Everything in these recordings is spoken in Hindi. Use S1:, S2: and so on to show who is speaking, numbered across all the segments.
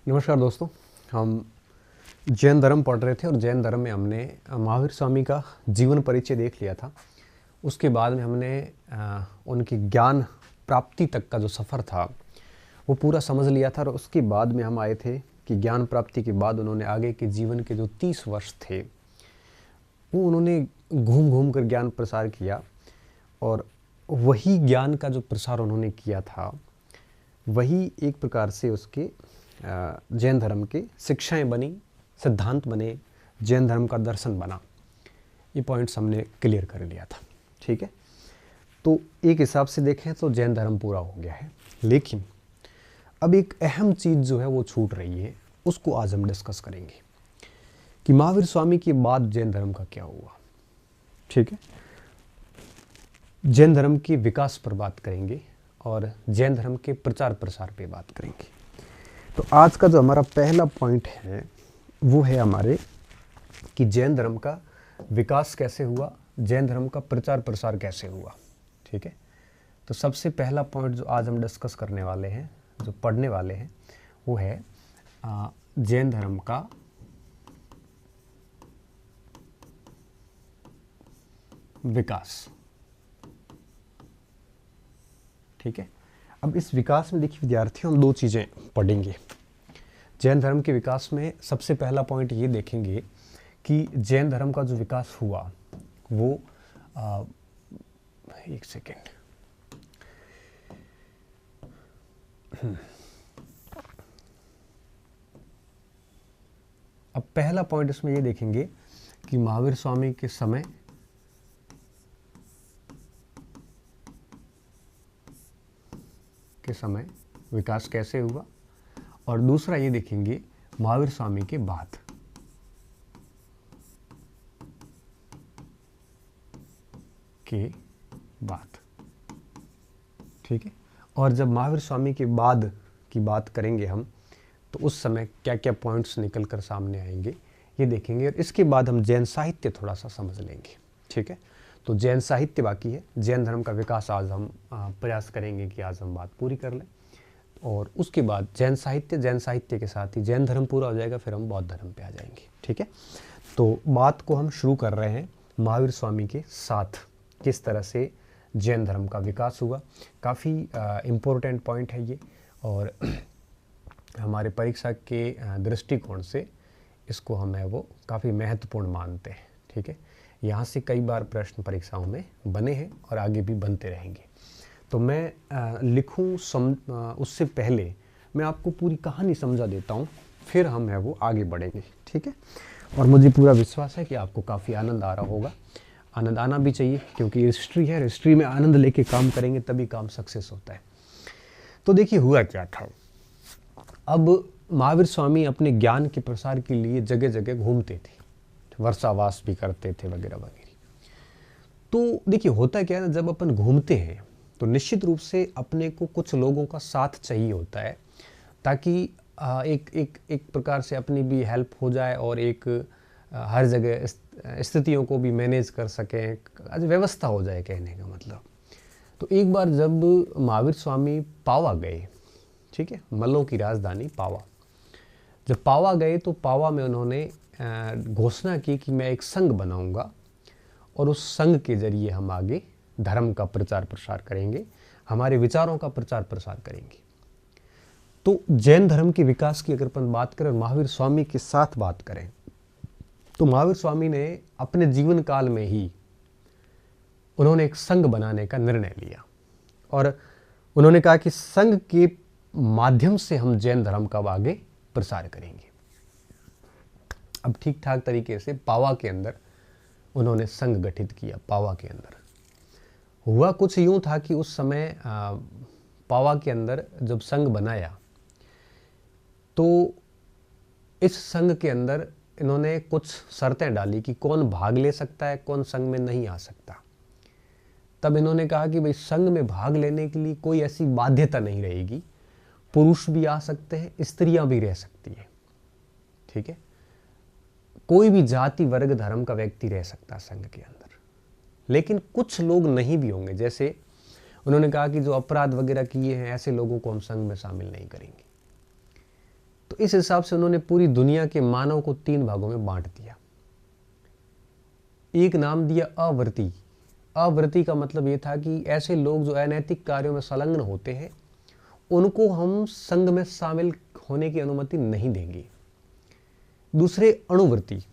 S1: नमस्कार दोस्तों। हम जैन धर्म पढ़ रहे थे और जैन धर्म में हमने महावीर स्वामी का जीवन परिचय देख लिया था। उसके बाद में हमने उनकी ज्ञान प्राप्ति तक का जो सफ़र था वो पूरा समझ लिया था। और उसके बाद में हम आए थे कि ज्ञान प्राप्ति के बाद उन्होंने आगे के जीवन के जो 30 वर्ष थे वो उन्होंने घूम घूम कर ज्ञान प्रसार किया। और वही ज्ञान का जो प्रसार उन्होंने किया था वही एक प्रकार से उसके जैन धर्म के शिक्षाएं बनी, सिद्धांत बने, जैन धर्म का दर्शन बना। ये पॉइंट्स हमने क्लियर कर लिया था। ठीक है, तो एक हिसाब से देखें तो जैन धर्म पूरा हो गया है। लेकिन अब एक अहम चीज़ जो है वो छूट रही है, उसको आज हम डिस्कस करेंगे कि महावीर स्वामी के बाद जैन धर्म का क्या हुआ। ठीक है, जैन धर्म के विकास पर बात करेंगे और जैन धर्म के प्रचार प्रसार पे बात करेंगे। तो आज का जो हमारा पहला पॉइंट है वो है हमारे कि जैन धर्म का विकास कैसे हुआ, जैन धर्म का प्रचार प्रसार कैसे हुआ। ठीक है, तो सबसे पहला पॉइंट जो आज हम डिस्कस करने वाले हैं, जो पढ़ने वाले हैं, वो है जैन धर्म का विकास। ठीक है, अब इस विकास में देखिए विद्यार्थियों, हम दो चीज़ें पढ़ेंगे। जैन धर्म के विकास में सबसे पहला पॉइंट ये देखेंगे कि जैन धर्म का जो विकास हुआ वो एक सेकेंड, अब पहला पॉइंट इसमें ये देखेंगे कि महावीर स्वामी के समय विकास कैसे हुआ, और दूसरा ये देखेंगे महावीर स्वामी के बाद ठीक है, और जब महावीर स्वामी के बाद की बात करेंगे हम तो उस समय क्या क्या पॉइंट्स निकल कर सामने आएंगे ये देखेंगे। और इसके बाद हम जैन साहित्य थोड़ा सा समझ लेंगे। ठीक है, तो जैन साहित्य बाकी है, जैन धर्म का विकास आज हम प्रयास करेंगे कि आज हम बात पूरी कर लें। और उसके बाद जैन साहित्य के साथ ही जैन धर्म पूरा हो जाएगा, फिर हम बौद्ध धर्म पे आ जाएंगे। ठीक है, तो बात को हम शुरू कर रहे हैं महावीर स्वामी के साथ, किस तरह से जैन धर्म का विकास हुआ। काफ़ी इम्पोर्टेंट पॉइंट है ये, और हमारे परीक्षा के दृष्टिकोण से इसको हम है वो काफ़ी महत्वपूर्ण मानते हैं। ठीक है, यहाँ से कई बार प्रश्न परीक्षाओं में बने हैं और आगे भी बनते रहेंगे। तो मैं लिखूं उससे पहले मैं आपको पूरी कहानी समझा देता हूँ, फिर हम है वो आगे बढ़ेंगे। ठीक है, और मुझे पूरा विश्वास है कि आपको काफ़ी आनंद आ रहा होगा। आनंद आना भी चाहिए, क्योंकि हिस्ट्री है, हिस्ट्री में आनंद लेके काम करेंगे तभी काम सक्सेस होता है। तो देखिए हुआ क्या था। अब महावीर स्वामी अपने ज्ञान के प्रसार के लिए जगह जगह घूमते थे, वर्षावास भी करते थे वगैरह वगैरह। तो देखिए होता क्या है ना, जब अपन घूमते हैं तो निश्चित रूप से अपने को कुछ लोगों का साथ चाहिए होता है, ताकि एक प्रकार से अपनी भी हेल्प हो जाए और एक हर जगह स्थितियों को भी मैनेज कर सकें, आज व्यवस्था हो जाए कहने का मतलब। तो एक बार जब महावीर स्वामी पावा गए, ठीक है, मल्लों की राजधानी पावा, जब पावा गए तो पावा में उन्होंने घोषणा की कि मैं एक संघ बनाऊंगा और उस संघ के जरिए हम आगे धर्म का प्रचार प्रसार करेंगे, हमारे विचारों का प्रचार प्रसार करेंगे। तो जैन धर्म के विकास की अगर अपन बात करें, महावीर स्वामी के साथ बात करें, तो महावीर स्वामी ने अपने जीवन काल में ही उन्होंने एक संघ बनाने का निर्णय लिया और उन्होंने कहा कि संघ के माध्यम से हम जैन धर्म का आगे प्रसार करेंगे। अब ठीक ठाक तरीके से पावा के अंदर उन्होंने संघ गठित किया। पावा के अंदर हुआ कुछ यूं था कि उस समय पावा के अंदर जब संघ बनाया तो इस संघ के अंदर इन्होंने कुछ शर्तें डाली कि कौन भाग ले सकता है, कौन संघ में नहीं आ सकता। तब इन्होंने कहा कि भाई संघ में भाग लेने के लिए कोई ऐसी बाध्यता नहीं रहेगी, पुरुष भी आ सकते हैं, स्त्रियां भी रह सकती है। ठीक है, कोई भी जाति वर्ग धर्म का व्यक्ति रह सकता है संघ के अंदर, लेकिन कुछ लोग नहीं भी होंगे। जैसे उन्होंने कहा कि जो अपराध वगैरह किए हैं ऐसे लोगों को हम संघ में शामिल नहीं करेंगे। तो इस हिसाब से उन्होंने पूरी दुनिया के मानव को 3 भागों में बांट दिया। एक नाम दिया अव्रती। अव्रती का मतलब ये था कि ऐसे लोग जो अनैतिक कार्यों में संलग्न होते हैं उनको हम संघ में शामिल होने की अनुमति नहीं देंगे। दूसरे अणुव्रती,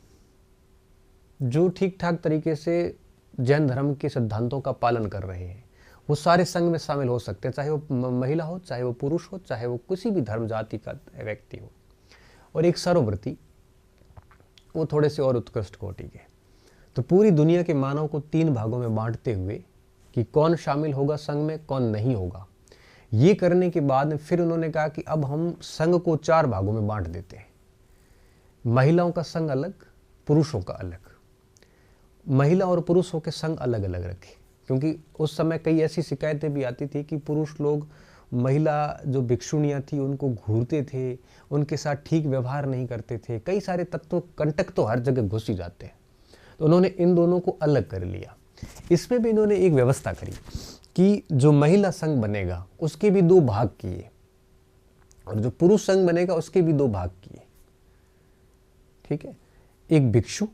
S1: जो ठीक ठाक तरीके से जैन धर्म के सिद्धांतों का पालन कर रहे हैं, वो सारे संघ में शामिल हो सकते हैं, चाहे वो महिला हो, चाहे वो पुरुष हो, चाहे वो किसी भी धर्म जाति का व्यक्ति हो। और एक सर्वव्रती, वो थोड़े से और उत्कृष्ट कोटि के। तो पूरी दुनिया के मानव को 3 भागों में बांटते हुए कि कौन शामिल होगा संघ में, कौन नहीं होगा, ये करने के बाद फिर उन्होंने कहा कि अब हम संघ को 4 भागों में बांट देते हैं। महिलाओं का संघ अलग, पुरुषों का अलग। महिला और पुरुषों के संघ अलग अलग रखे, क्योंकि उस समय कई ऐसी शिकायतें भी आती थी कि पुरुष लोग महिला जो भिक्षुणियाँ थी उनको घूरते थे, उनके साथ ठीक व्यवहार नहीं करते थे। कई सारे तत्व कंटक तो हर जगह घुस ही जाते हैं। तो उन्होंने इन दोनों को अलग कर लिया। इसमें भी इन्होंने एक व्यवस्था करी कि जो महिला संघ बनेगा उसके भी 2 भाग किए और जो पुरुष संघ बनेगा उसके भी 2 भाग किए। ठीक है, एक भिक्षु,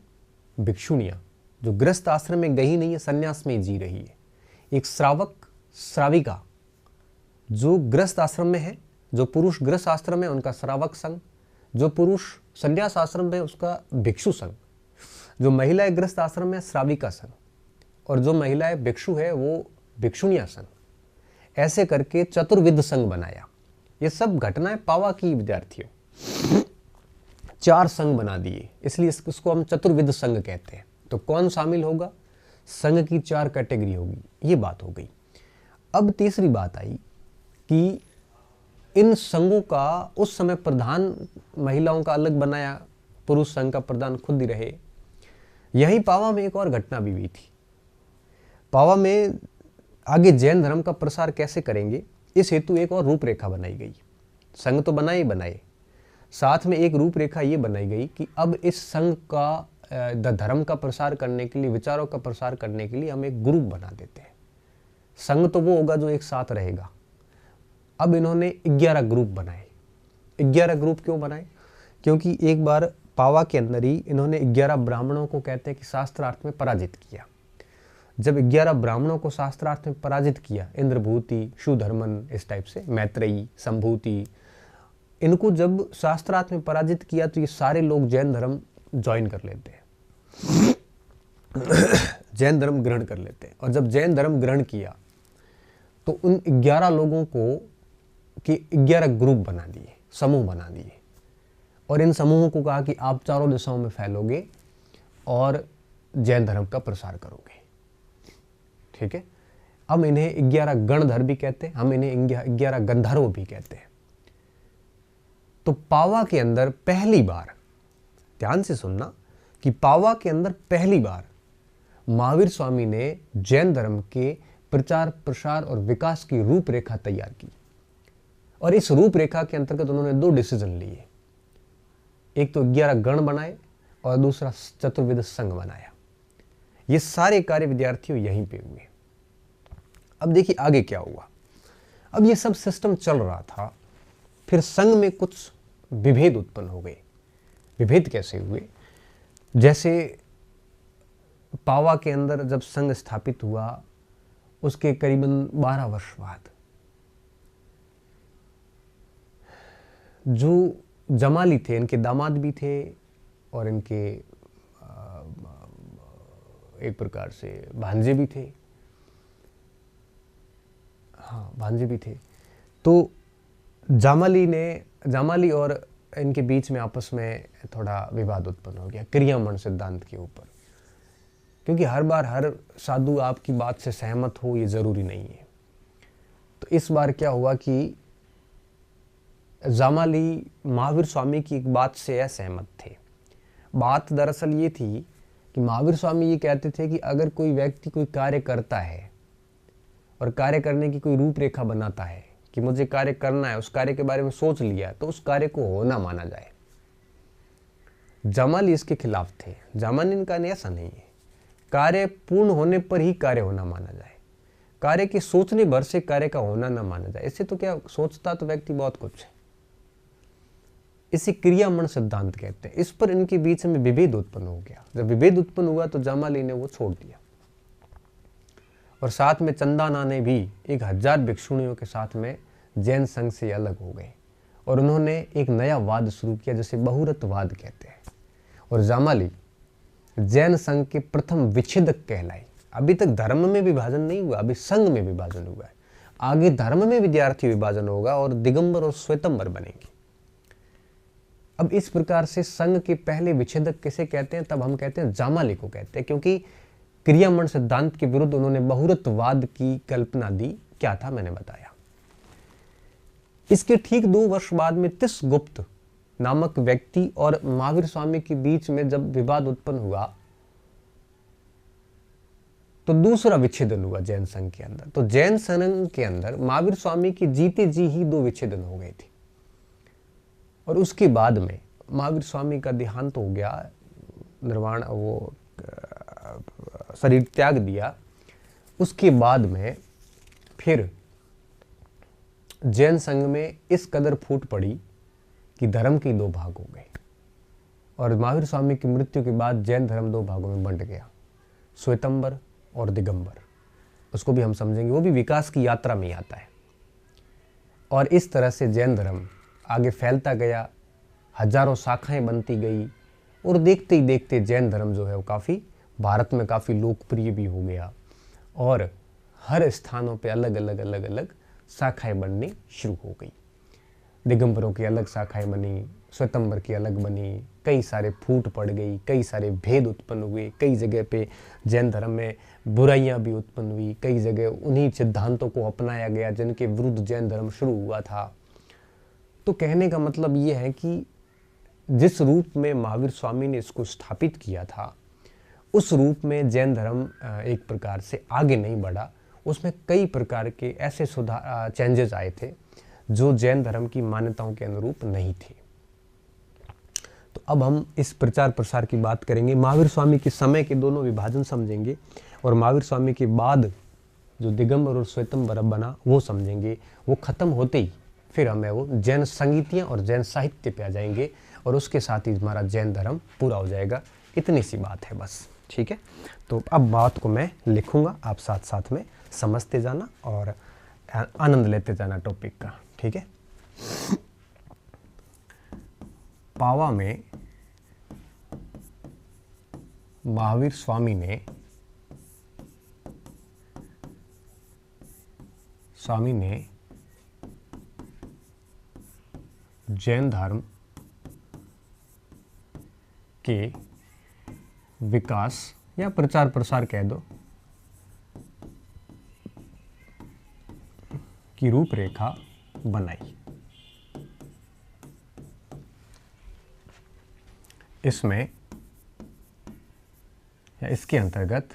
S1: भिक्षुणियाँ जो गृहस्थ आश्रम में गई नहीं है, संन्यास में जी रही है। एक श्रावक, श्राविका जो गृहस्थ आश्रम में है, जो पुरुष गृहस्थ आश्रम में उनका श्रावक संघ, जो पुरुष संन्यास आश्रम में उसका भिक्षु संघ, जो महिलाएं गृहस्थ आश्रम में श्राविका संघ, और जो महिलाएं भिक्षु है वो भिक्षुणिया संघ। ऐसे करके चतुर्विध संघ बनाया। ये सब घटनाएं पावा की विद्यार्थियों। 4 संघ बना दिए, इसलिए इसको हम चतुर्विध संघ कहते हैं। तो कौन शामिल होगा, संघ की 4 कैटेगरी होगी, ये बात हो गई। अब तीसरी बात आई कि इन संघों का उस समय प्रधान महिलाओं का अलग बनाया, पुरुष संघ का प्रधान खुद ही रहे। यही पावा में एक और घटना भी हुई थी। पावा में आगे जैन धर्म का प्रसार कैसे करेंगे, इस हेतु एक और रूपरेखा बनाई गई। संघ तो बनाए, साथ में एक रूपरेखा ये बनाई गई कि अब इस संघ का धर्म का प्रसार करने के लिए, विचारों का प्रसार करने के लिए हम एक ग्रुप बना देते हैं। संघ तो वो होगा जो एक साथ रहेगा। अब इन्होंने 11 ग्रुप बनाए। 11 ग्रुप क्यों बनाए? क्योंकि एक बार पावा के अंदर ही इन्होंने 11 ब्राह्मणों को कहते हैं कि शास्त्रार्थ में पराजित किया। जब 11 ब्राह्मणों को शास्त्रार्थ में पराजित किया, इंद्रभूति, सुधर्मन, इस टाइप से, मैत्रेयी, संभूति, इनको जब शास्त्रार्थ में पराजित किया तो ये सारे लोग जैन धर्म ज्वाइन कर लेते हैं, जैन धर्म ग्रहण कर लेते हैं। और जब जैन धर्म ग्रहण किया तो उन 11 लोगों को कि 11 ग्रुप बना दिए, समूह बना दिए, और इन समूहों को कहा कि आप चारों दिशाओं में फैलोगे और जैन धर्म का प्रसार करोगे। ठीक है, हम इन्हें 11 गणधर भी कहते हैं, हम इन्हें 11 गंधर्व भी कहते हैं। तो पावा के अंदर पहली बार, ध्यान से सुनना, कि पावा के अंदर पहली बार महावीर स्वामी ने जैन धर्म के प्रचार, प्रसार और विकास की रूपरेखा तैयार की। और इस रूपरेखा के अंतर्गत उन्होंने 2 डिसीजन लिए। एक तो 11 गण बनाए और दूसरा चतुर्विध संघ बनाया। ये सारे कार्य विद्यार्थियों यहीं पे हुए। अब देखिए आगे क्या हुआ। अब ये सब सिस्टम चल रहा था, फिर संघ में कुछ विभेद उत्पन्न हो गए। विभेद कैसे हुए? जैसे पावा के अंदर जब संघ स्थापित हुआ उसके करीबन 12 वर्ष बाद जो जमाली थे, इनके दामाद भी थे और इनके एक प्रकार से भांजे भी थे। हाँ, भांजे भी थे। तो जामाली और इनके बीच में आपस में थोड़ा विवाद उत्पन्न हो गया क्रियामण सिद्धांत के ऊपर, क्योंकि हर बार हर साधु आपकी बात से सहमत हो ये जरूरी नहीं है। तो इस बार क्या हुआ कि जामाली महावीर स्वामी की एक बात से असहमत थे। बात दरअसल ये थी कि महावीर स्वामी ये कहते थे कि अगर कोई व्यक्ति कोई कार्य करता है और कार्य करने की कोई रूपरेखा बनाता है कि मुझे कार्य करना है, उस कार्य के बारे में सोच लिया, तो उस कार्य को होना माना जाए। जामाली इसके खिलाफ थे। जामाली का ऐसा नहीं है, कार्य पूर्ण होने पर ही कार्य होना माना जाए, कार्य के सोचने भर से कार्य का होना ना माना जाए। इससे तो क्या सोचता तो व्यक्ति बहुत कुछ है। इसे क्रियामण सिद्धांत कहते हैं। इस पर इनके बीच में विभेद उत्पन्न हो गया। जब विभेद उत्पन्न हुआ तो जामाली ने वो छोड़ दिया और साथ में चंदाना ने भी 1000 भिक्षुणियों के साथ में जैन संघ से अलग हो गए और उन्होंने एक नया वाद शुरू किया जिसे बहुरतवाद कहते हैं। और जामाली जैन संघ के प्रथम विच्छेदक कहलाए। अभी तक धर्म में विभाजन नहीं हुआ, अभी संघ में विभाजन हुआ है। आगे धर्म में विद्यार्थी विभाजन होगा और दिगंबर और श्वेतंबर बनेंगे। अब इस प्रकार से संघ के पहले विच्छेदक किसे कहते हैं? तब हम कहते हैं जामाली को कहते हैं, क्योंकि क्रियामण सिद्धांत के विरुद्ध उन्होंने बहुरतवाद की कल्पना दी। क्या था मैंने बताया। इसके ठीक 2 वर्ष बाद में तिस गुप्त नामक व्यक्ति और महावीर स्वामी के बीच में जब विवाद उत्पन्न हुआ तो दूसरा विच्छेदन हुआ जैन संघ के अंदर। तो जैन संघ के अंदर महावीर स्वामी की जीते जी ही 2 विच्छेदन हो गए थे और उसके बाद में महावीर स्वामी का देहांत हो गया, निर्वाण, वो शरीर त्याग दिया। उसके बाद में फिर जैन संघ में इस कदर फूट पड़ी कि धर्म के 2 भाग हो गए और महावीर स्वामी की मृत्यु के बाद जैन धर्म 2 भागों में बंट गया, श्वेतंबर और दिगंबर। उसको भी हम समझेंगे, वो भी विकास की यात्रा में आता है। और इस तरह से जैन धर्म आगे फैलता गया, हजारों शाखाएं बनती गई और देखते ही देखते जैन धर्म जो है वो काफ़ी भारत में काफ़ी लोकप्रिय भी हो गया और हर स्थानों पे अलग अलग शाखाएं बननी शुरू हो गई। दिगंबरों की अलग शाखाएं बनी, श्वेतंबर की अलग बनी, कई सारे फूट पड़ गई, कई सारे भेद उत्पन्न हुए, कई जगह पे जैन धर्म में बुराइयां भी उत्पन्न हुई, कई जगह उन्हीं सिद्धांतों को अपनाया गया जिनके विरुद्ध जैन धर्म शुरू हुआ था। तो कहने का मतलब ये है कि जिस रूप में महावीर स्वामी ने इसको स्थापित किया था उस रूप में जैन धर्म एक प्रकार से आगे नहीं बढ़ा। उसमें कई प्रकार के ऐसे चेंजेस आए थे जो जैन धर्म की मान्यताओं के अनुरूप नहीं थे। तो अब हम इस प्रचार प्रसार की बात करेंगे। महावीर स्वामी के समय के दोनों विभाजन समझेंगे और महावीर स्वामी के बाद जो दिगंबर और श्वेतंबर बना वो समझेंगे। वो खत्म होते ही फिर हमें वो जैन संगीतियाँ और जैन साहित्य पे आ जाएंगे और उसके साथ ही हमारा जैन धर्म पूरा हो जाएगा। इतनी सी बात है बस, ठीक है। तो अब बात को मैं लिखूंगा, आप साथ साथ में समझते जाना और आनंद लेते जाना टॉपिक का, ठीक है। पावा में महावीर स्वामी ने जैन धर्म के विकास या प्रचार प्रसार कह दो की रूपरेखा बनाई। इसमें या इसके अंतर्गत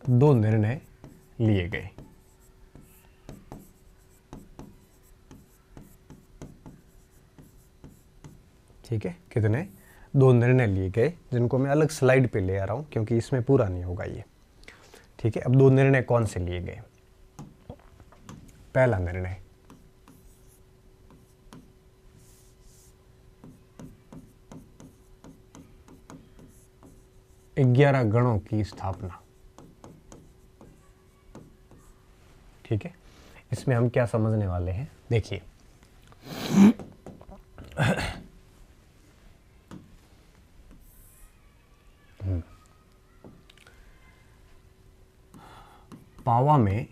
S1: 2 निर्णय लिए गए। ठीक है, कितने? 2 निर्णय लिए गए जिनको मैं अलग स्लाइड पे ले आ रहा हूं क्योंकि इसमें पूरा नहीं होगा ये। ठीक है, अब 2 निर्णय कौन से लिए गए? पहला निर्णय, ग्यारह गणों की स्थापना। ठीक है, इसमें हम क्या समझने वाले हैं, देखिए। पावा में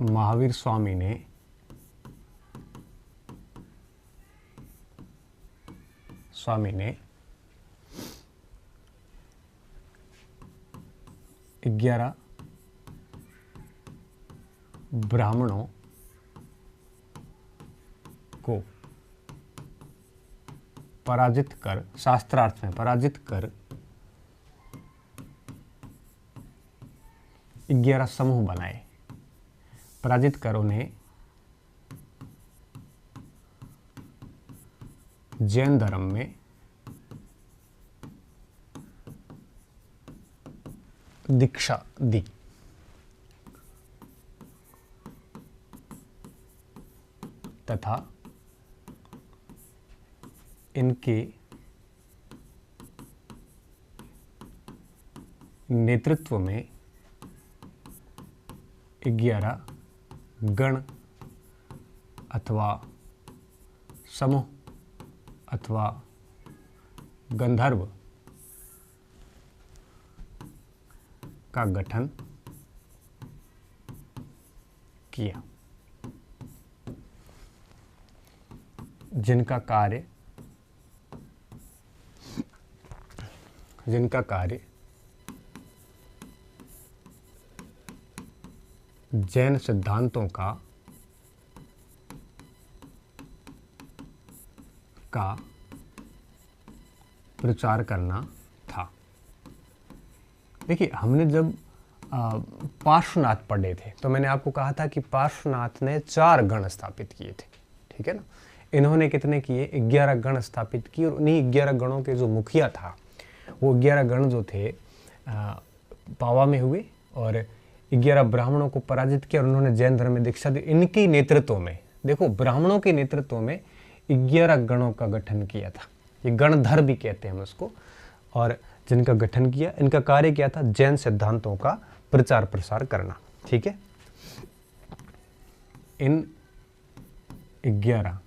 S1: महावीर स्वामी ने ग्यारह ब्राह्मणों को पराजित कर, शास्त्रार्थ में पराजित कर 11 समूह बनाए। पराजित कर उन्हें जैन धर्म में दीक्षा दी। तथा इनके नेतृत्व में 11 गण अथवा समूह अथवा गंधर्व का गठन किया, जिनका कार्य जैन सिद्धांतों का प्रचार करना था। देखिए, हमने जब पार्श्वनाथ पढ़े थे तो मैंने आपको कहा था कि पार्श्वनाथ ने 4 गण स्थापित किए थे, ठीक है ना। इन्होंने कितने किए? 11 गण स्थापित किए, और उन्हीं 11 गणों के जो मुखिया था, वो 11 गण जो थे पावा में हुए और 11 ब्राह्मणों को पराजित किया और उन्होंने जैन धर्म में दीक्षा दी। इनके नेतृत्व में, देखो, ब्राह्मणों के नेतृत्व में 11 गणों का गठन किया था। ये गणधर भी कहते हैं हम उसको। और जिनका गठन किया, इनका कार्य क्या था? जैन सिद्धांतों का प्रचार प्रसार करना, ठीक है। इन 11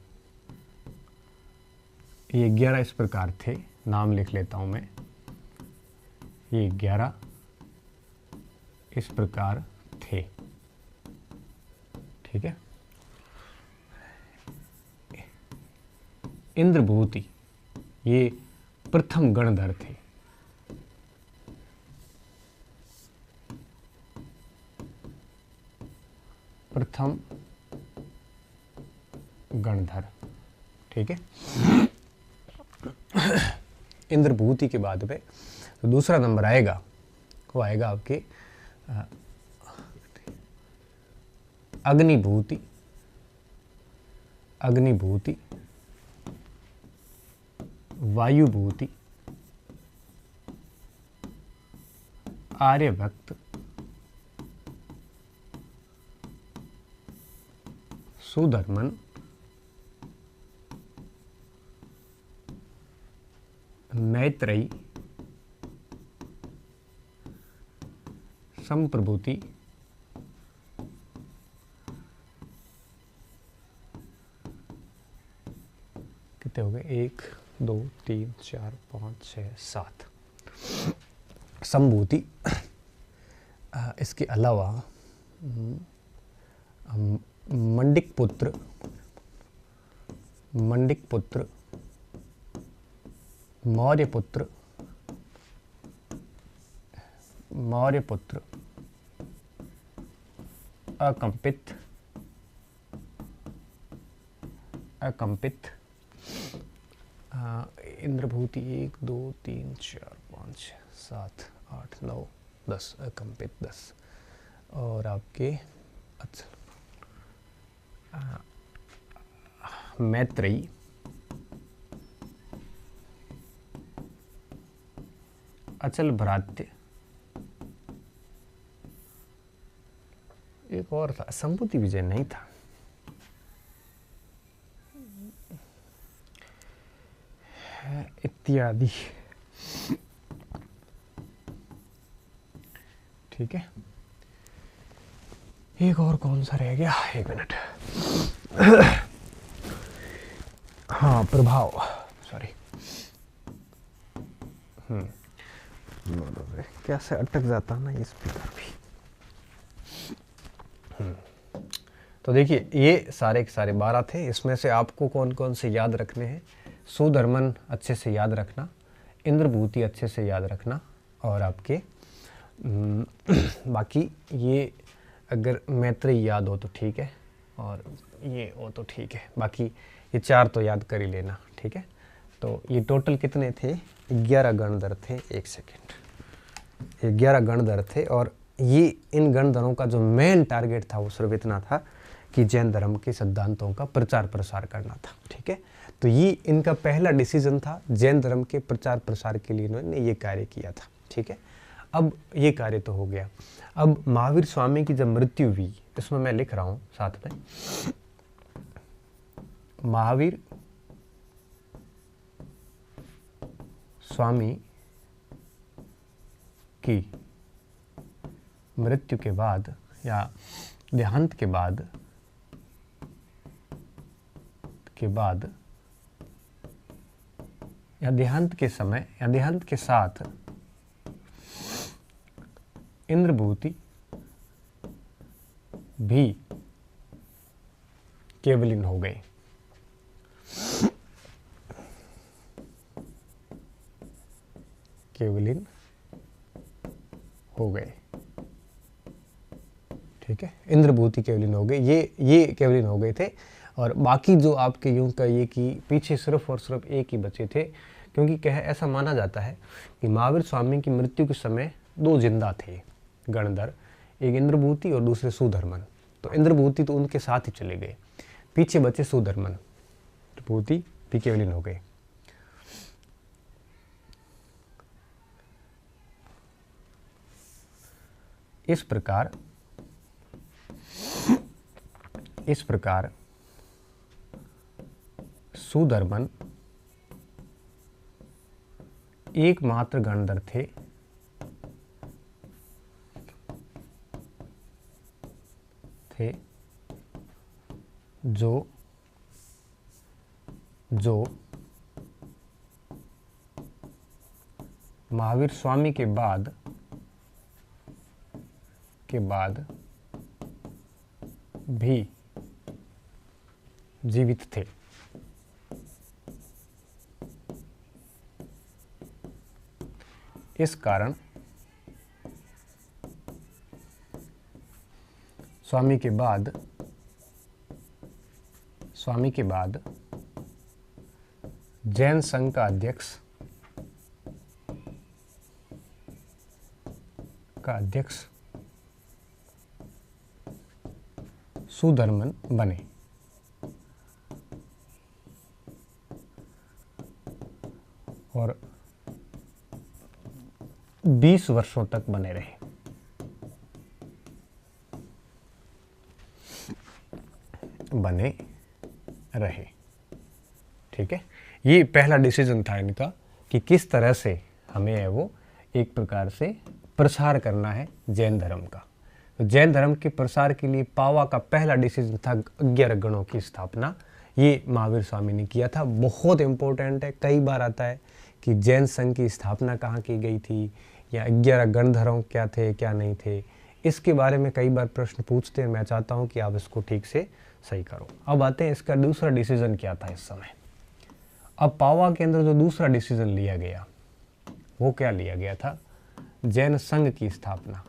S1: इस प्रकार थे, नाम लिख लेता हूं मैं। ये 11 इस प्रकार थे, ठीक है। इंद्रभूति ये प्रथम गणधर थे। प्रथम गणधर, ठीक है। इंद्रभूति के बाद में तो दूसरा नंबर आएगा, वो आएगा आपके अग्निभूति। अग्निभूति, वायुभूति, आर्यभक्त, सुधर्मन, मैत्रेयी, संप्रभूति, कितने हो गए? 1 2 3 4 5 6 7 संभूति। इसके अलावा मंडिक पुत्र, मौर्य पुत्र, अकंपित, इंद्रभूति 1 2 3 4 5 6 7 8 9 10, अकंपित 10। और आपके मैत्रेयी, अचल भ्रात्य, एक और था, संभूति विजय नहीं था, इत्यादि, ठीक है। एक और कौन सा रह गया? 1 मिनट। हाँ, प्रभाव, सॉरी, कैसे अटक जाता ना ये स्पीकर भी। तो देखिए, ये सारे के सारे 12 थे। इसमें से आपको कौन कौन से याद रखने हैं? सुधर्मन अच्छे से याद रखना, इंद्रभूति अच्छे से याद रखना, और आपके बाकी ये अगर मैत्रेयी याद हो तो ठीक है, और ये हो तो ठीक है। बाकी ये 4 तो याद कर ही लेना, ठीक है। तो ये टोटल कितने थे? 11 गणधर थे। 1 सेकेंड। 11 गणधर थे, और ये इन गणधरों का जो मेन टारगेट था वो सिर्फ इतना था कि जैन धर्म के सिद्धांतों का प्रचार प्रसार करना था, ठीक है। तो ये इनका पहला डिसीजन था, जैन धर्म के प्रचार प्रसार के लिए इन्होंने ये कार्य किया था, ठीक है। अब ये कार्य तो हो गया। अब महावीर स्वामी की जब मृत्यु हुई, इसमें मैं लिख रहा हूं साथ में, महावीर स्वामी की मृत्यु के बाद या देहांत के बाद या देहांत के समय या देहांत के साथ इंद्रभूति भी केवलीन हो गए। केवलीन हो गए, ठीक है, इंद्रभूति केवलीन हो गए, ये केवलीन हो गए थे। और बाकी जो आपके यूं कहिए कि पीछे सिर्फ और सिर्फ एक ही बचे थे, क्योंकि कह ऐसा माना जाता है कि महावीर स्वामी की मृत्यु के समय दो जिंदा थे गणधर, एक इंद्रभूति और दूसरे सुधर्मन। तो इंद्रभूति तो उनके साथ ही चले गए, पीछे बचे सुधर्मन, इंद्रभूति भी केवलीन हो गए। इस प्रकार सुधर्मन एकमात्र गणधर थे जो महावीर स्वामी के बाद भी जीवित थे। इस कारण स्वामी के बाद जैन संघ का अध्यक्ष सुधर्मन बने। और 20 वर्षों तक बने रहे। ठीक है, ये पहला डिसीजन था इनका कि किस तरह से हमें है वो एक प्रकार से प्रसार करना है जैन धर्म का। तो जैन धर्म के प्रसार के लिए पावा का पहला डिसीजन था 11 गणों की स्थापना। ये महावीर स्वामी ने किया था, बहुत इंपॉर्टेंट है। कई बार आता है कि जैन संघ की स्थापना कहाँ की गई थी, या 11 गणधरों क्या थे क्या नहीं थे, इसके बारे में कई बार प्रश्न पूछते हैं। मैं चाहता हूँ कि आप इसको ठीक से सही करो। अब आते हैं इसका दूसरा डिसीजन क्या था इस समय। अब पावा के अंदर जो दूसरा डिसीजन लिया गया वो क्या लिया गया था, जैन संघ की स्थापना।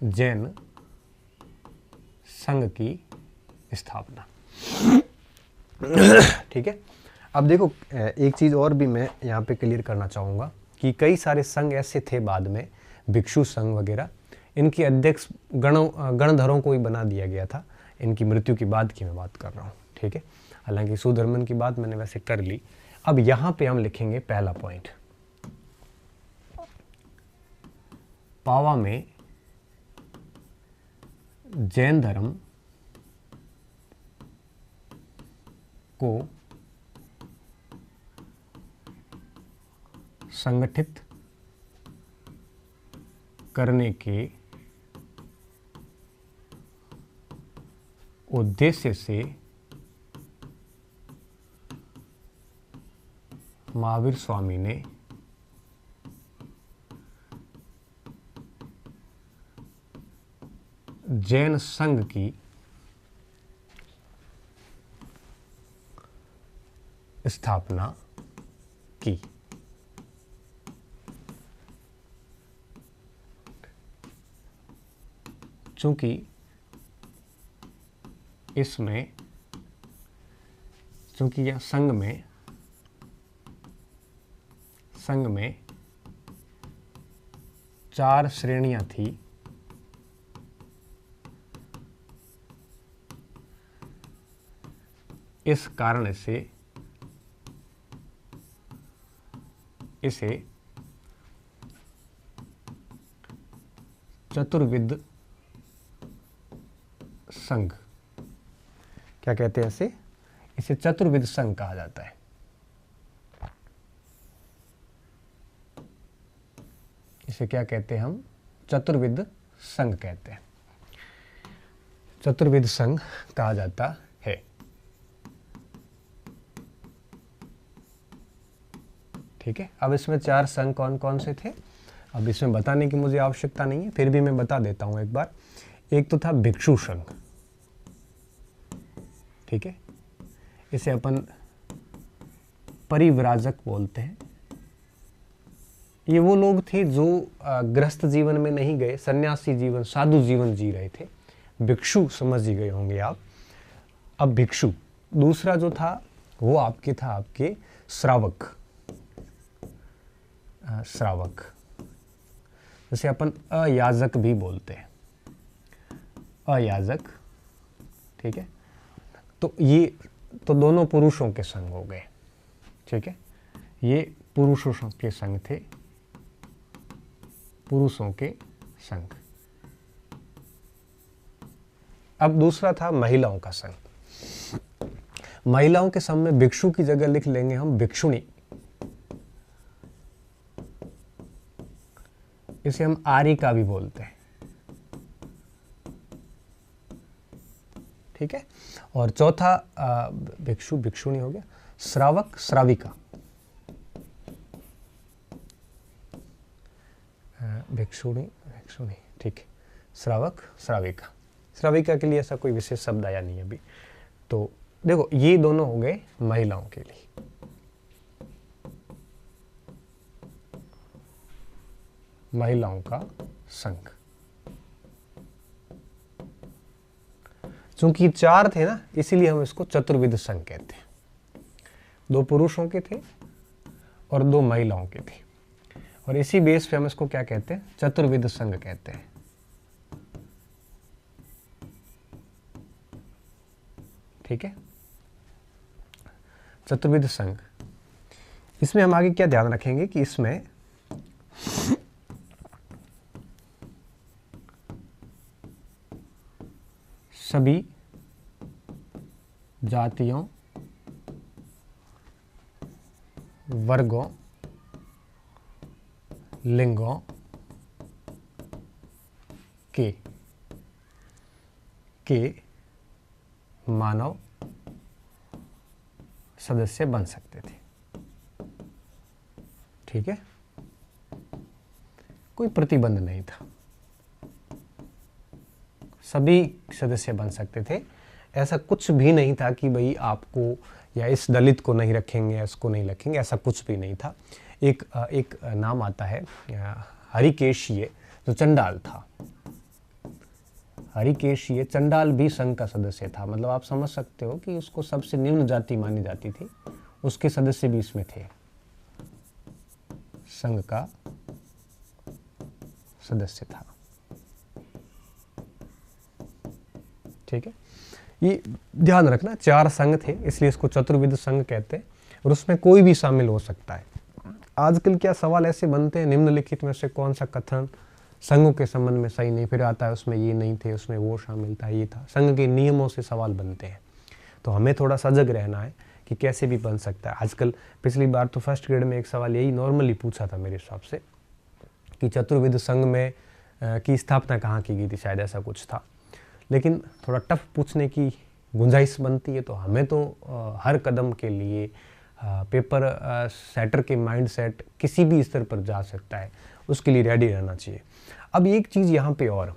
S1: जैन संघ की स्थापना, ठीक है। अब देखो एक चीज और भी मैं यहाँ पे क्लियर करना चाहूँगा कि कई सारे संघ ऐसे थे बाद में, भिक्षु संघ वगैरह, इनके अध्यक्ष गणधरों को ही बना दिया गया था। इनकी मृत्यु की बाद की मैं बात कर रहा हूँ, ठीक है। हालांकि सुधर्मन की बात मैंने वैसे कर ली। अब यहाँ पे हम लिखेंगे पहला पॉइंट, पावा में जैन धर्म को संगठित करने के उद्देश्य से महावीर स्वामी ने जैन संघ की स्थापना की। चूंकि यह संघ में 4 श्रेणियां थी, इस कारण से इसे चतुर्विध संघ, क्या कहते हैं इसे चतुर्विध संघ कहा जाता है। इसे क्या कहते हैं हम? चतुर्विध संघ कहते हैं, चतुर्विध संघ कहा जाता है। ठीक है, अब इसमें 4 संघ कौन कौन से थे? अब इसमें बताने की मुझे आवश्यकता नहीं है, फिर भी मैं बता देता हूं एक बार। एक तो था भिक्षु संघ, ठीक है, इसे अपन परिव्राजक बोलते हैं। ये वो लोग थे जो गृहस्थ जीवन में नहीं गए, सन्यासी जीवन, साधु जीवन जी रहे थे। भिक्षु समझ ही गए होंगे आप। अब भिक्षु। दूसरा जो था वो आपके श्रावक, श्रावक, जैसे अपन अयाजक भी बोलते हैं, अयाजक। ठीक है, तो ये तो दोनों पुरुषों के संग हो गए। ठीक है, ये पुरुषों के संग थे, पुरुषों के संग। अब दूसरा था महिलाओं का संग। महिलाओं के संग में भिक्षु की जगह लिख लेंगे हम भिक्षुणी। इसे हम आरिका भी बोलते हैं। ठीक है, और चौथा भिक्षु, भिक्षुणी हो गया, श्रावक, श्राविका। भिक्षुणी, भिक्षुणी, ठीक है, श्रावक, श्राविका। श्राविका के लिए ऐसा कोई विशेष शब्द आया नहीं अभी। तो देखो, ये दोनों हो गए महिलाओं के लिए। महिलाओं का संघ। चूंकि 4 थे ना, इसीलिए हम इसको चतुर्विध संघ कहते हैं। 2 पुरुषों के थे और 2 महिलाओं के थे, और इसी बेस पे हम इसको क्या कहते हैं? चतुर्विध संघ कहते हैं। ठीक है, चतुर्विध संघ। इसमें हम आगे क्या ध्यान रखेंगे कि इसमें सभी जातियों, वर्गों, लिंगों के मानव सदस्य बन सकते थे। ठीक है, कोई प्रतिबंध नहीं था, सभी सदस्य बन सकते थे। ऐसा कुछ भी नहीं था कि भाई आपको या इस दलित को नहीं रखेंगे या इसको नहीं रखेंगे, ऐसा कुछ भी नहीं था। एक नाम आता है हरिकेशीय, जो चंडाल था। हरिकेशीय चंडाल भी संघ का सदस्य था। मतलब आप समझ सकते हो कि उसको सबसे निम्न जाति मानी जाती थी, उसके सदस्य भी इसमें थे, संघ का सदस्य था। ठीक है, ये ध्यान रखना, 4 संघ थे, इसलिए इसको चतुर्विध संघ कहते हैं, और उसमें कोई भी शामिल हो सकता है। आजकल क्या सवाल ऐसे बनते हैं, निम्नलिखित में से कौन सा कथन संघों के संबंध में सही नहीं, फिर आता है उसमें ये नहीं थे, उसमें वो शामिल था, ये था। संघ के नियमों से सवाल बनते हैं, तो हमें थोड़ा सजग रहना है कि कैसे भी बन सकता है। आजकल पिछली बार तो फर्स्ट ग्रेड में एक सवाल यही नॉर्मली पूछा था मेरे हिसाब से, कि चतुर्विध संघ में की स्थापना कहाँ की गई थी, शायद ऐसा कुछ था। लेकिन थोड़ा टफ पूछने की गुंजाइश बनती है, तो हमें तो हर कदम के लिए पेपर सेटर के माइंड सेट किसी भी स्तर पर जा सकता है, उसके लिए रेडी रहना चाहिए। अब एक चीज़ यहाँ पे और,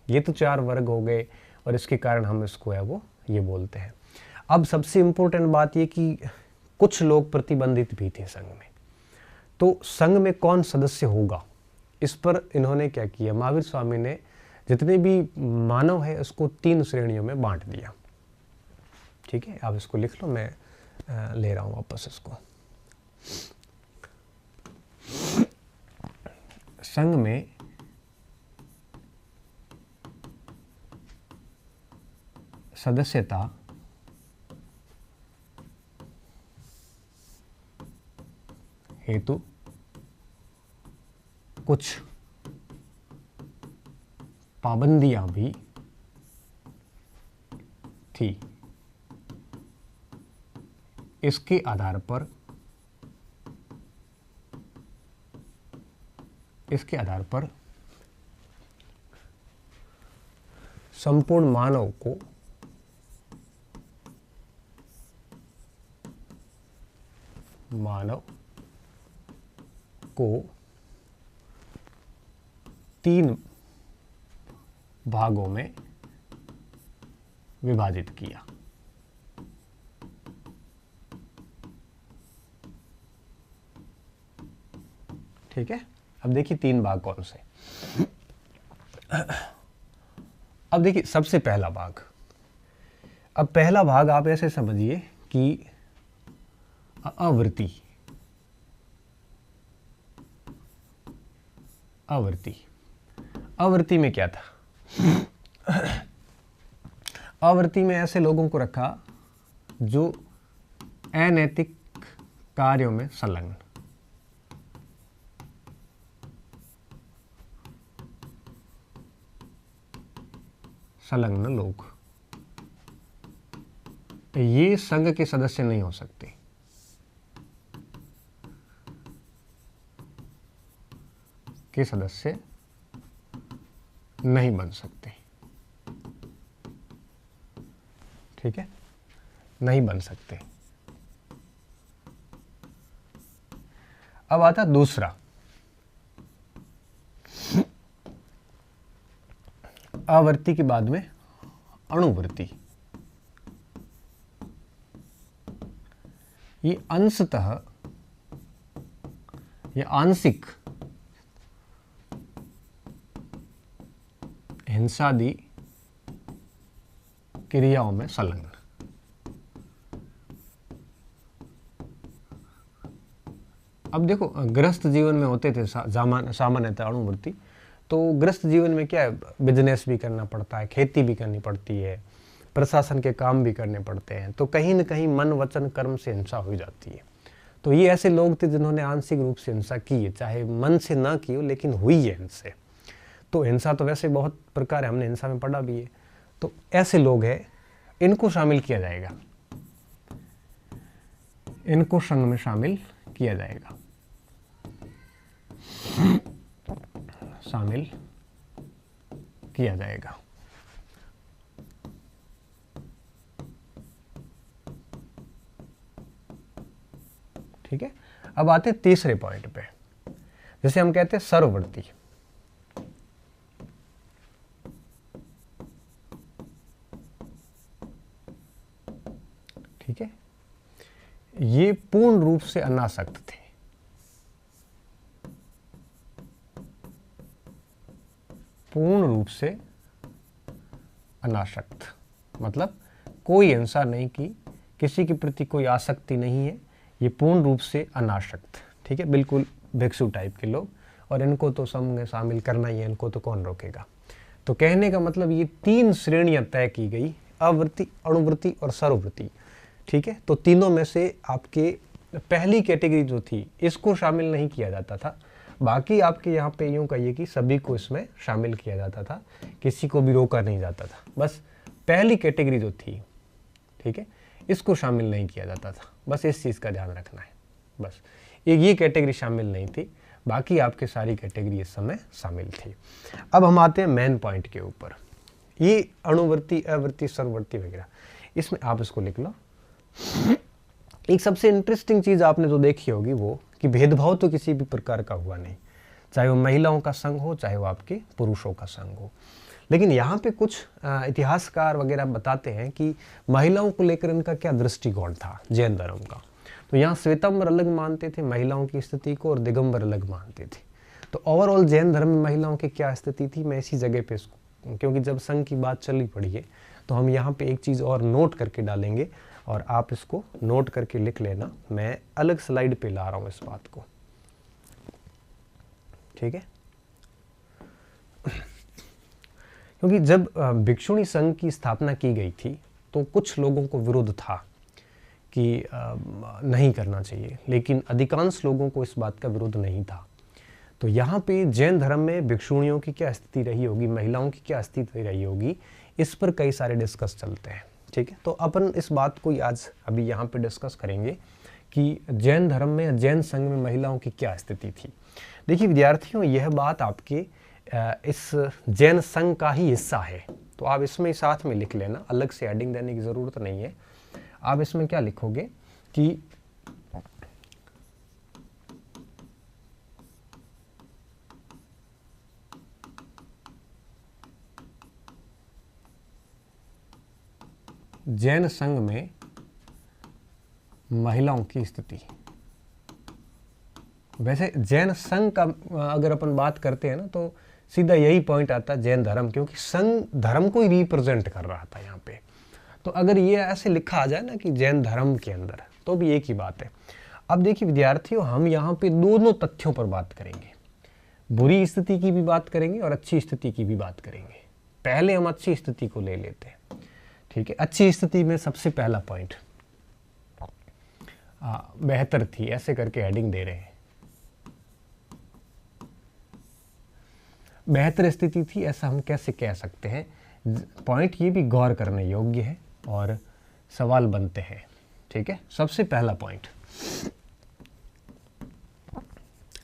S1: ये तो 4 वर्ग हो गए और इसके कारण हम इसको है वो ये बोलते हैं। अब सबसे इम्पोर्टेंट बात ये कि कुछ लोग प्रतिबंधित भी थे संघ में, तो संघ में कौन सदस्य होगा, इस पर इन्होंने क्या किया, महावीर स्वामी ने जितने भी मानव है उसको 3 श्रेणियों में बांट दिया। ठीक है, आप इसको लिख लो, मैं ले रहा हूं वापस इसको। संघ में सदस्यता हेतु कुछ पाबंदियां भी थी। इसके आधार पर संपूर्ण मानव को 3 भागों में विभाजित किया। ठीक है, अब देखिए 3 भाग कौन से। अब देखिए सबसे पहला भाग, अब पहला भाग आप ऐसे समझिए कि आवृत्ति में क्या था? आवृत्ति में ऐसे लोगों को रखा जो अनैतिक कार्यों में संलग्न लोग। ये संघ के सदस्य नहीं हो सकते। नहीं बन सकते। ठीक है, नहीं बन सकते। अब आता दूसरा, आवर्ती के बाद में अणुवर्ती। ये अंशतः या आंशिक हिंसादी क्रियाओं में संलग्न। अब देखो गृहस्थ जीवन में होते थे सामान्यतः अणुवर्ती, तो गृहस्थ जीवन में क्या है, बिजनेस भी करना पड़ता है, खेती भी करनी पड़ती है, प्रशासन के काम भी करने पड़ते हैं, तो कहीं न कहीं मन वचन कर्म से हिंसा हो जाती है। तो ये ऐसे लोग थे जिन्होंने आंशिक रूप से हिंसा की है, चाहे मन से ना की हो लेकिन हुई है इनसे। तो हिंसा तो वैसे बहुत प्रकार है, हमने हिंसा में पढ़ा भी है। तो ऐसे लोग हैं, इनको शामिल किया जाएगा, इनको संघ में शामिल किया जाएगा, शामिल किया जाएगा। ठीक है, अब आते हैं तीसरे पॉइंट पे, जैसे हम कहते हैं सर्ववर्ती। ठीक है, ये पूर्ण रूप से अनासक्त थे। पूर्ण रूप से अनासक्त मतलब कोई हिंसा नहीं की, किसी के प्रति कोई आसक्ति नहीं है, ये पूर्ण रूप से अनासक्त। ठीक है, बिल्कुल भिक्षु टाइप के लोग, और इनको तो संघ में शामिल करना ही है, इनको तो कौन रोकेगा। तो कहने का मतलब ये 3 श्रेणियां तय की गई, आवृत्ति, अणुवृत्ति और सर्ववृत्ति। ठीक है, तो तीनों में से आपके पहली कैटेगरी जो थी इसको शामिल नहीं किया जाता था, बाकी आपके यहाँ पे यूँ कहिए कि सभी को इसमें शामिल किया जाता था, किसी को भी रोका नहीं जाता था। बस पहली कैटेगरी जो थी, ठीक है, इसको शामिल नहीं किया जाता था, बस इस चीज़ का ध्यान रखना है। बस ये कैटेगरी शामिल नहीं थी, बाकी आपके सारी कैटेगरी इस समय शामिल थी। अब हम आते हैं मेन पॉइंट के ऊपर, ये अणुवर्ती, अवर्ती, सर्ववर्ती वगैरह, इसमें आप इसको लिख लो। एक सबसे इंटरेस्टिंग चीज़ आपने जो देखी होगी वो कि भेदभाव तो किसी भी प्रकार का हुआ नहीं, चाहे वो महिलाओं का संघ हो, चाहे वो आपके पुरुषों का संघ हो। लेकिन यहाँ पे कुछ इतिहासकार वगैरह बताते हैं कि महिलाओं को लेकर इनका क्या दृष्टिकोण था जैन धर्म का। तो यहाँ श्वेतांबर अलग मानते थे महिलाओं की स्थिति को, और दिगंबर अलग मानते थे। तो ओवरऑल जैन धर्म में महिलाओं की क्या स्थिति थी, मैं इसी जगह पे इसको, क्योंकि जब संघ की बात चली पड़ी है तो हम यहाँ पे एक चीज़ और नोट करके डालेंगे, और आप इसको नोट करके लिख लेना। मैं अलग स्लाइड पे ला रहा हूँ इस बात को, ठीक है। क्योंकि जब भिक्षुणी संघ की स्थापना की गई थी तो कुछ लोगों को विरोध था कि नहीं करना चाहिए, लेकिन अधिकांश लोगों को इस बात का विरोध नहीं था। तो यहाँ पे जैन धर्म में भिक्षुणियों की क्या स्थिति रही होगी, महिलाओं की क्या स्थिति रही होगी, इस पर कई सारे डिस्कस चलते हैं। ठीक है, तो अपन इस बात को आज अभी यहाँ पे डिस्कस करेंगे कि जैन धर्म में या जैन संघ में महिलाओं की क्या स्थिति थी। देखिए विद्यार्थियों, यह बात आपके इस जैन संघ का ही हिस्सा है, तो आप इसमें साथ में लिख लेना, अलग से हेडिंग देने की ज़रूरत नहीं है। आप इसमें क्या लिखोगे कि जैन संघ में महिलाओं की स्थिति। वैसे जैन संघ का अगर अपन बात करते हैं ना, तो सीधा यही पॉइंट आता है जैन धर्म, क्योंकि संघ धर्म को ही रिप्रेजेंट कर रहा था यहाँ पे। तो अगर ये ऐसे लिखा आ जाए ना कि जैन धर्म के अंदर, तो भी एक ही बात है। अब देखिए विद्यार्थियों, हम यहाँ पे दोनों तथ्यों पर बात करेंगे, बुरी स्थिति की भी बात करेंगे और अच्छी स्थिति की भी बात करेंगे। पहले हम अच्छी स्थिति को ले लेते हैं। ठीक है, अच्छी स्थिति में सबसे पहला पॉइंट बेहतर थी, ऐसे करके हेडिंग दे रहे हैं। बेहतर स्थिति थी, ऐसा हम कैसे कह सकते हैं? पॉइंट ये भी गौर करने योग्य है और सवाल बनते हैं। ठीक है, सबसे पहला पॉइंट,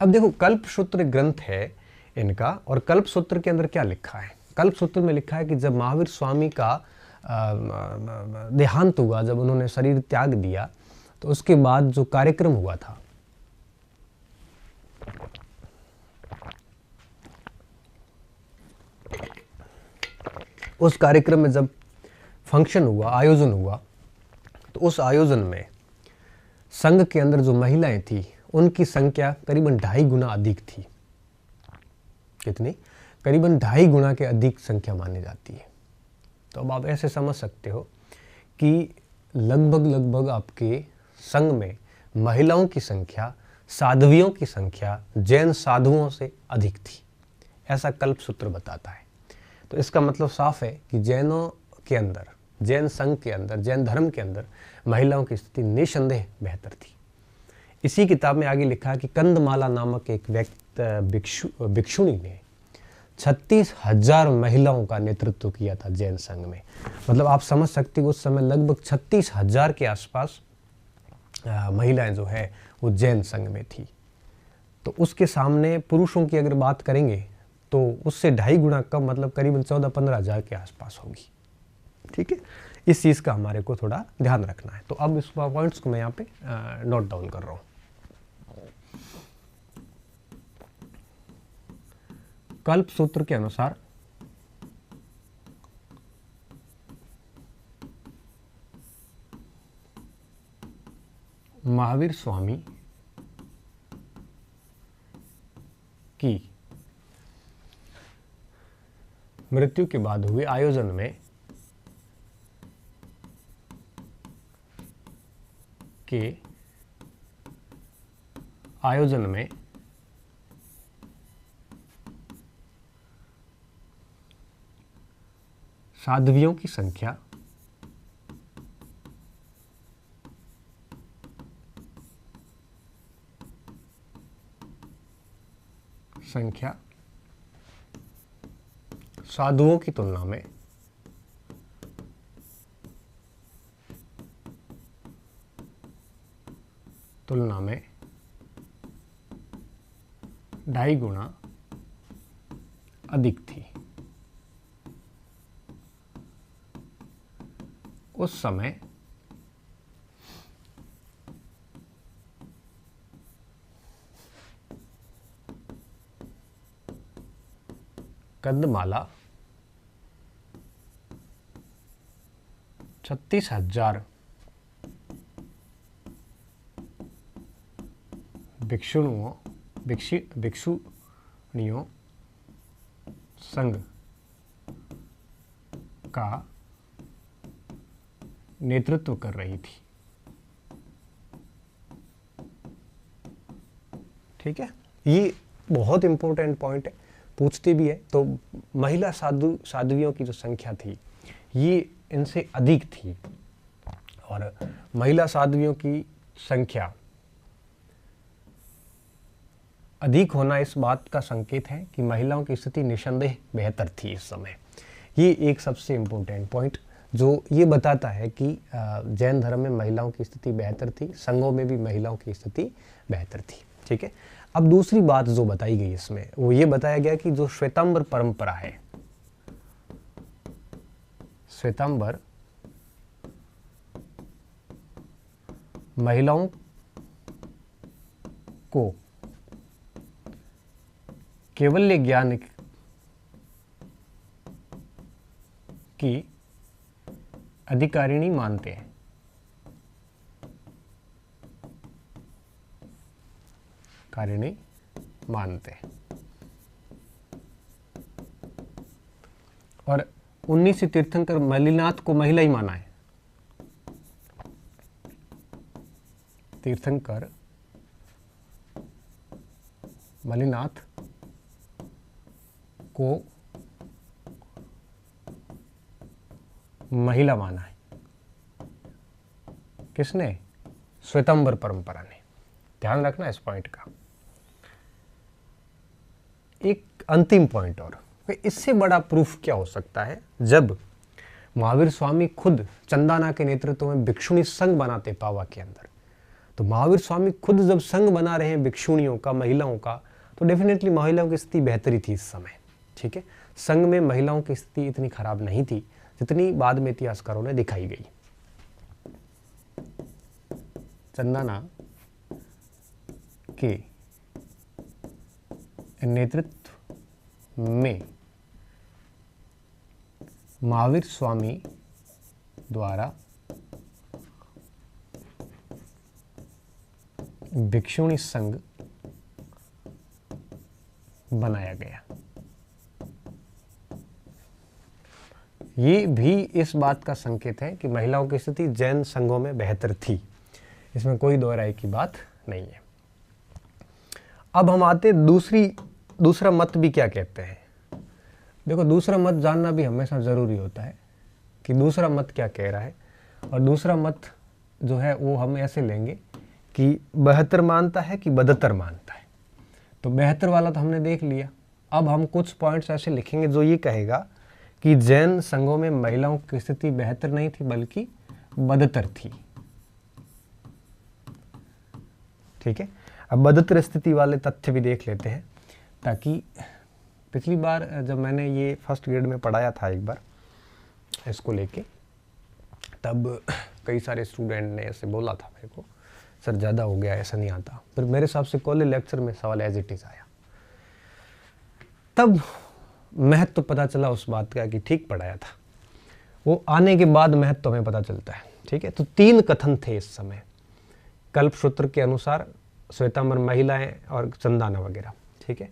S1: अब देखो कल्पसूत्र ग्रंथ है इनका, और कल्पसूत्र के अंदर क्या लिखा है? कल्पसूत्र में लिखा है कि जब महावीर स्वामी का देहांत हुआ, जब उन्होंने शरीर त्याग दिया, तो उसके बाद जो कार्यक्रम हुआ था, उस कार्यक्रम में जब फंक्शन हुआ, आयोजन हुआ, तो उस आयोजन में संघ के अंदर जो महिलाएं थी उनकी संख्या करीबन 2.5 गुना अधिक थी। कितनी? करीबन 2.5 गुना के अधिक संख्या मानी जाती है। तो अब आप ऐसे समझ सकते हो कि लगभग आपके संघ में महिलाओं की संख्या, साध्वियों की संख्या जैन साधुओं से अधिक थी, ऐसा कल्पसूत्र बताता है। तो इसका मतलब साफ है कि जैनों के अंदर, जैन संघ के अंदर, जैन धर्म के अंदर महिलाओं की स्थिति निसंदेह बेहतर थी। इसी किताब में आगे लिखा है कि कंदमाला नामक एक भिक्षुणी ने 36,000 महिलाओं का नेतृत्व किया था जैन संघ में। मतलब आप समझ सकते हो उस समय लगभग 36,000 के आसपास महिलाएं जो है वो जैन संघ में थी। तो उसके सामने पुरुषों की अगर बात करेंगे तो उससे 2.5 गुना कम, मतलब करीबन 14-15 हज़ार के आसपास होगी। ठीक है, इस चीज़ का हमारे को थोड़ा ध्यान रखना है। तो अब इस पॉइंट्स को मैं यहाँ पे नोट डाउन कर रहा हूँ। कल्पसूत्र के अनुसार महावीर स्वामी की मृत्यु के बाद हुए आयोजन में साध्वियों की संख्या साधुओं की तुलना में तुलना में 2.5 गुना अधिक थी। उस समय कंदमाला 36,000 भिक्षुणियों संघ का नेतृत्व कर रही थी। ठीक है, ये बहुत इंपॉर्टेंट पॉइंट है, पूछते भी है। तो महिला साध्वियों की जो संख्या थी ये इनसे अधिक थी, और महिला साध्वियों की संख्या अधिक होना इस बात का संकेत है कि महिलाओं की स्थिति निसंदेह बेहतर थी इस समय। ये एक सबसे इम्पोर्टेंट पॉइंट जो ये बताता है कि जैन धर्म में महिलाओं की स्थिति बेहतर थी, संघों में भी महिलाओं की स्थिति बेहतर थी। ठीक है। अब दूसरी बात जो बताई गई इसमें वो ये बताया गया कि जो श्वेतांबर परंपरा है, श्वेतांबर महिलाओं को केवल्य ज्ञान की अधिकारिणी मानते हैं। कारिणी मानते हैं। और 19 तीर्थंकर मलिनाथ को महिला ही माना है। तीर्थंकर मलिनाथ को महिला माना है। किसने? श्वेतांबर परंपरा ने। ध्यान रखना इस पॉइंट का। एक अंतिम पॉइंट और, इससे बड़ा प्रूफ क्या हो सकता है जब महावीर स्वामी खुद चंदाना के नेतृत्व में भिक्षुणी संघ बनाते पावा के अंदर। तो महावीर स्वामी खुद जब संघ बना रहे हैं भिक्षुणियों का, महिलाओं का, तो डेफिनेटली महिलाओं की स्थिति बेहतरी थी इस समय। ठीक है। संघ में महिलाओं की स्थिति इतनी खराब नहीं थी जितनी बाद में इतिहासकारों ने दिखाई गई। चंदाना के नेतृत्व में महावीर स्वामी द्वारा भिक्षुणी संघ बनाया गया। ये भी इस बात का संकेत है कि महिलाओं की स्थिति जैन संघों में बेहतर थी। इसमें कोई दो राय की बात नहीं है। अब हम आते दूसरा मत भी क्या कहते हैं। देखो, दूसरा मत जानना भी हमेशा ज़रूरी होता है कि दूसरा मत क्या कह रहा है। और दूसरा मत जो है वो हम ऐसे लेंगे कि बेहतर मानता है कि बदतर मानता है। तो बेहतर वाला तो हमने देख लिया। अब हम कुछ पॉइंट्स ऐसे लिखेंगे जो ये कहेगा कि जैन संघों में महिलाओं की स्थिति बेहतर नहीं थी बल्कि बदतर थी। ठीक है। अब बदतर स्थिति वाले तथ्य भी देख लेते हैं, ताकि पिछली बार जब मैंने ये फर्स्ट ग्रेड में पढ़ाया था एक बार इसको लेके, तब कई सारे स्टूडेंट ने ऐसे बोला था मेरे को, सर ज़्यादा हो गया, ऐसा नहीं आता। फिर मेरे हिसाब से कॉलेज लेक्चर में सवाल एज इट इज़ आया, तब महत्व तो पता चला उस बात का कि ठीक पढ़ाया था। वो आने के बाद महत्व तो हमें पता चलता है। ठीक है। तो 3 कथन थे इस समय कल्पसूत्र के अनुसार, श्वेतांबर महिलाएं और चंदाना वगैरह। ठीक है।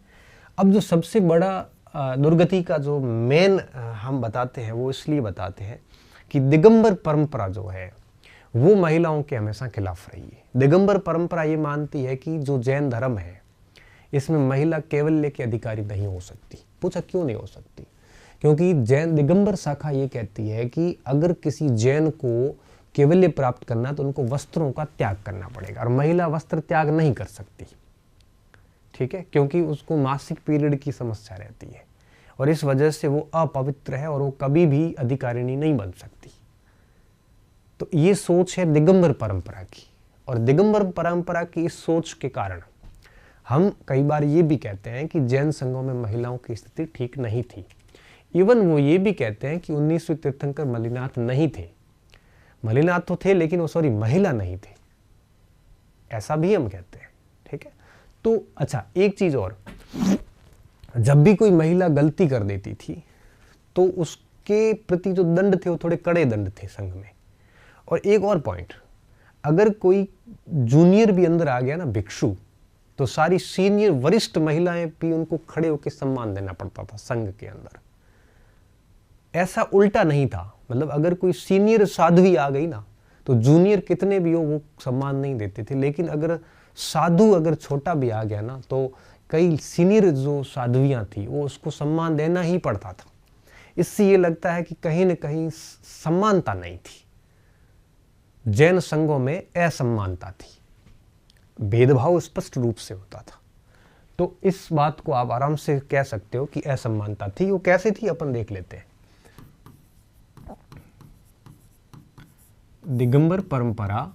S1: अब जो सबसे बड़ा दुर्गति का जो मेन हम बताते हैं वो इसलिए बताते हैं कि दिगंबर परंपरा जो है वो महिलाओं के हमेशा खिलाफ रही है। दिगंबर परंपरा ये मानती है कि जो जैन धर्म है इसमें महिला केवल्य के अधिकारी नहीं हो सकती। पूछा क्यों नहीं हो सकती? क्योंकि जैन दिगंबर शाखा ये कहती है कि अगर किसी जैन को केवल्य प्राप्त करना तो उनको वस्त्रों का त्याग करना पड़ेगा, और महिला वस्त्र त्याग नहीं कर सकती। ठीक है। क्योंकि उसको मासिक पीरियड की समस्या रहती है और इस वजह से वो अपवित्र है और वो कभी भी अधिकारिणी नहीं बन सकती। तो ये सोच है दिगंबर परंपरा की, और दिगंबर परंपरा की इस सोच के कारण हम कई बार ये भी कहते हैं कि जैन संघों में महिलाओं की स्थिति ठीक नहीं थी। इवन वो ये भी कहते हैं कि 19वें तीर्थंकर मलिनाथ नहीं थे। मलिनाथ तो थे लेकिन वो महिला नहीं थे, ऐसा भी हम कहते हैं। ठीक है। तो अच्छा, एक चीज और, जब भी कोई महिला गलती कर देती थी तो उसके प्रति जो दंड थे वो थोड़े कड़े दंड थे संघ में। और एक और पॉइंट, अगर कोई जूनियर भी अंदर आ गया ना भिक्षु, तो सारी सीनियर वरिष्ठ महिलाएं भी उनको खड़े होकर सम्मान देना पड़ता था संघ के अंदर। ऐसा उल्टा नहीं था, मतलब अगर कोई सीनियर साध्वी आ गई ना तो जूनियर कितने भी हो वो सम्मान नहीं देते थे। लेकिन अगर साधु अगर छोटा भी आ गया ना तो कई सीनियर जो साध्वियां थी वो उसको सम्मान देना ही पड़ता था। इससे ये लगता है कि कहीं न कहीं समानता नहीं थी, जैन संघों में असमानता थी, भेदभाव स्पष्ट रूप से होता था। तो इस बात को आप आराम से कह सकते हो कि असमानता थी। वो कैसे थी अपन देख लेते हैं। दिगंबर परंपरा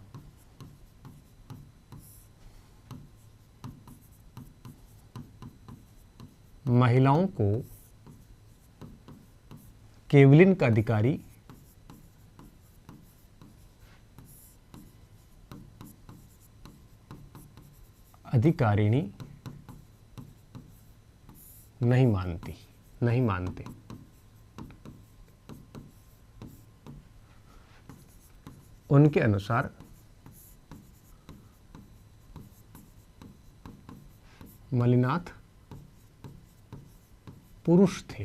S1: महिलाओं को केवलिन का अधिकारिणी नहीं मानते। उनके अनुसार मलिनाथ पुरुष थे।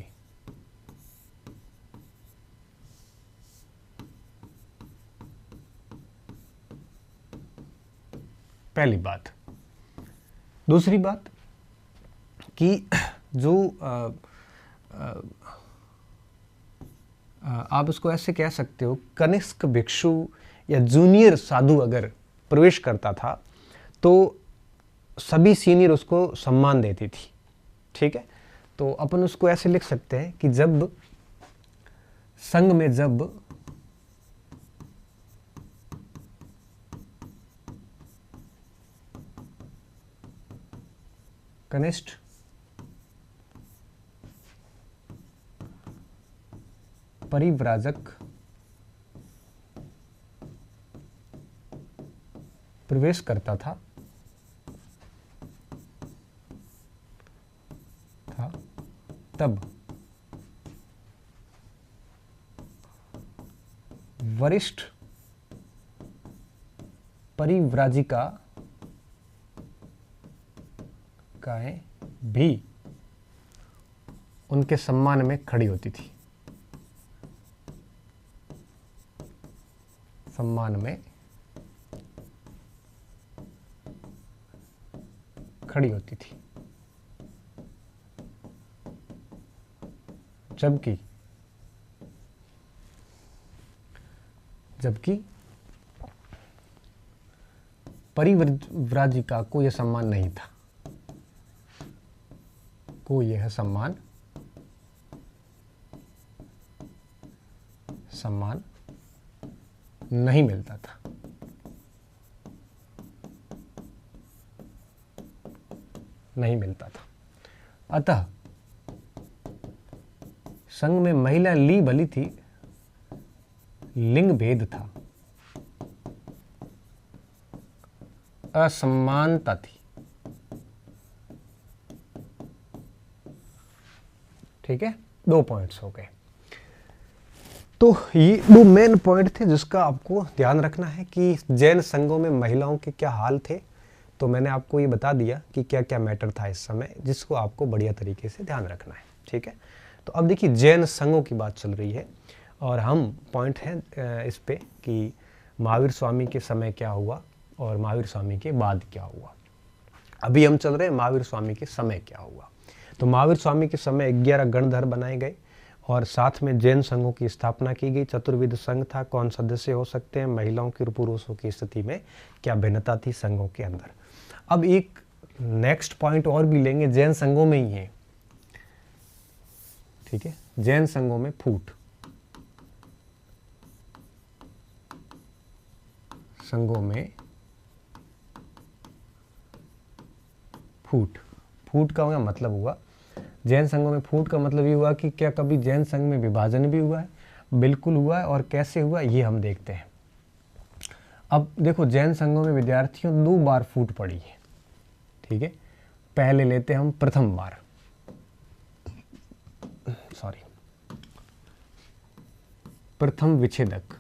S1: पहली बात। दूसरी बात कि जो आप उसको ऐसे कह सकते हो, कनिष्क भिक्षु या जूनियर साधु अगर प्रवेश करता था तो सभी सीनियर उसको सम्मान देती थी। ठीक है, तो अपन उसको ऐसे लिख सकते हैं कि जब संघ में जब कनिष्ठ परिव्राजक प्रवेश करता था तब वरिष्ठ परिव्राजिका भी उनके सम्मान में खड़ी होती थी। सम्मान में खड़ी होती थी। जबकि परिव्राजिका को यह सम्मान नहीं था, को यह सम्मान नहीं मिलता था। अतः संघ में महिला ली भली थी, लिंग भेद था, असमानता थी। ठीक है, 2 पॉइंट्स हो गए। तो ये 2 मेन पॉइंट थे जिसका आपको ध्यान रखना है कि जैन संघों में महिलाओं के क्या हाल थे। तो मैंने आपको ये बता दिया कि क्या क्या मैटर था इस समय, जिसको आपको बढ़िया तरीके से ध्यान रखना है। ठीक है, तो अब देखिए जैन संघों की बात चल रही है और हम पॉइंट हैं इस पे कि महावीर स्वामी के समय क्या हुआ और महावीर स्वामी के बाद क्या हुआ। अभी हम चल रहे हैं महावीर स्वामी के समय क्या हुआ। तो महावीर स्वामी के समय 11 गणधर बनाए गए और साथ में जैन संघों की स्थापना की गई। चतुर्विध संघ था, कौन सदस्य हो सकते हैं, महिलाओं की और पुरुषों की स्थिति में क्या भिन्नता थी संघों के अंदर। अब एक नेक्स्ट पॉइंट और भी लेंगे, जैन संघों में ही है। ठीक है, जैन संघों में फूट, संघों में फूट का मतलब हुआ, जैन संघों में फूट का मतलब ये हुआ कि क्या कभी जैन संघ में विभाजन भी हुआ है? बिल्कुल हुआ है, और कैसे हुआ ये हम देखते हैं। अब देखो जैन संघों में विद्यार्थियों 2 बार फूट पड़ी है। ठीक है, पहले लेते हैं हम प्रथम बार, प्रथम विच्छेदक।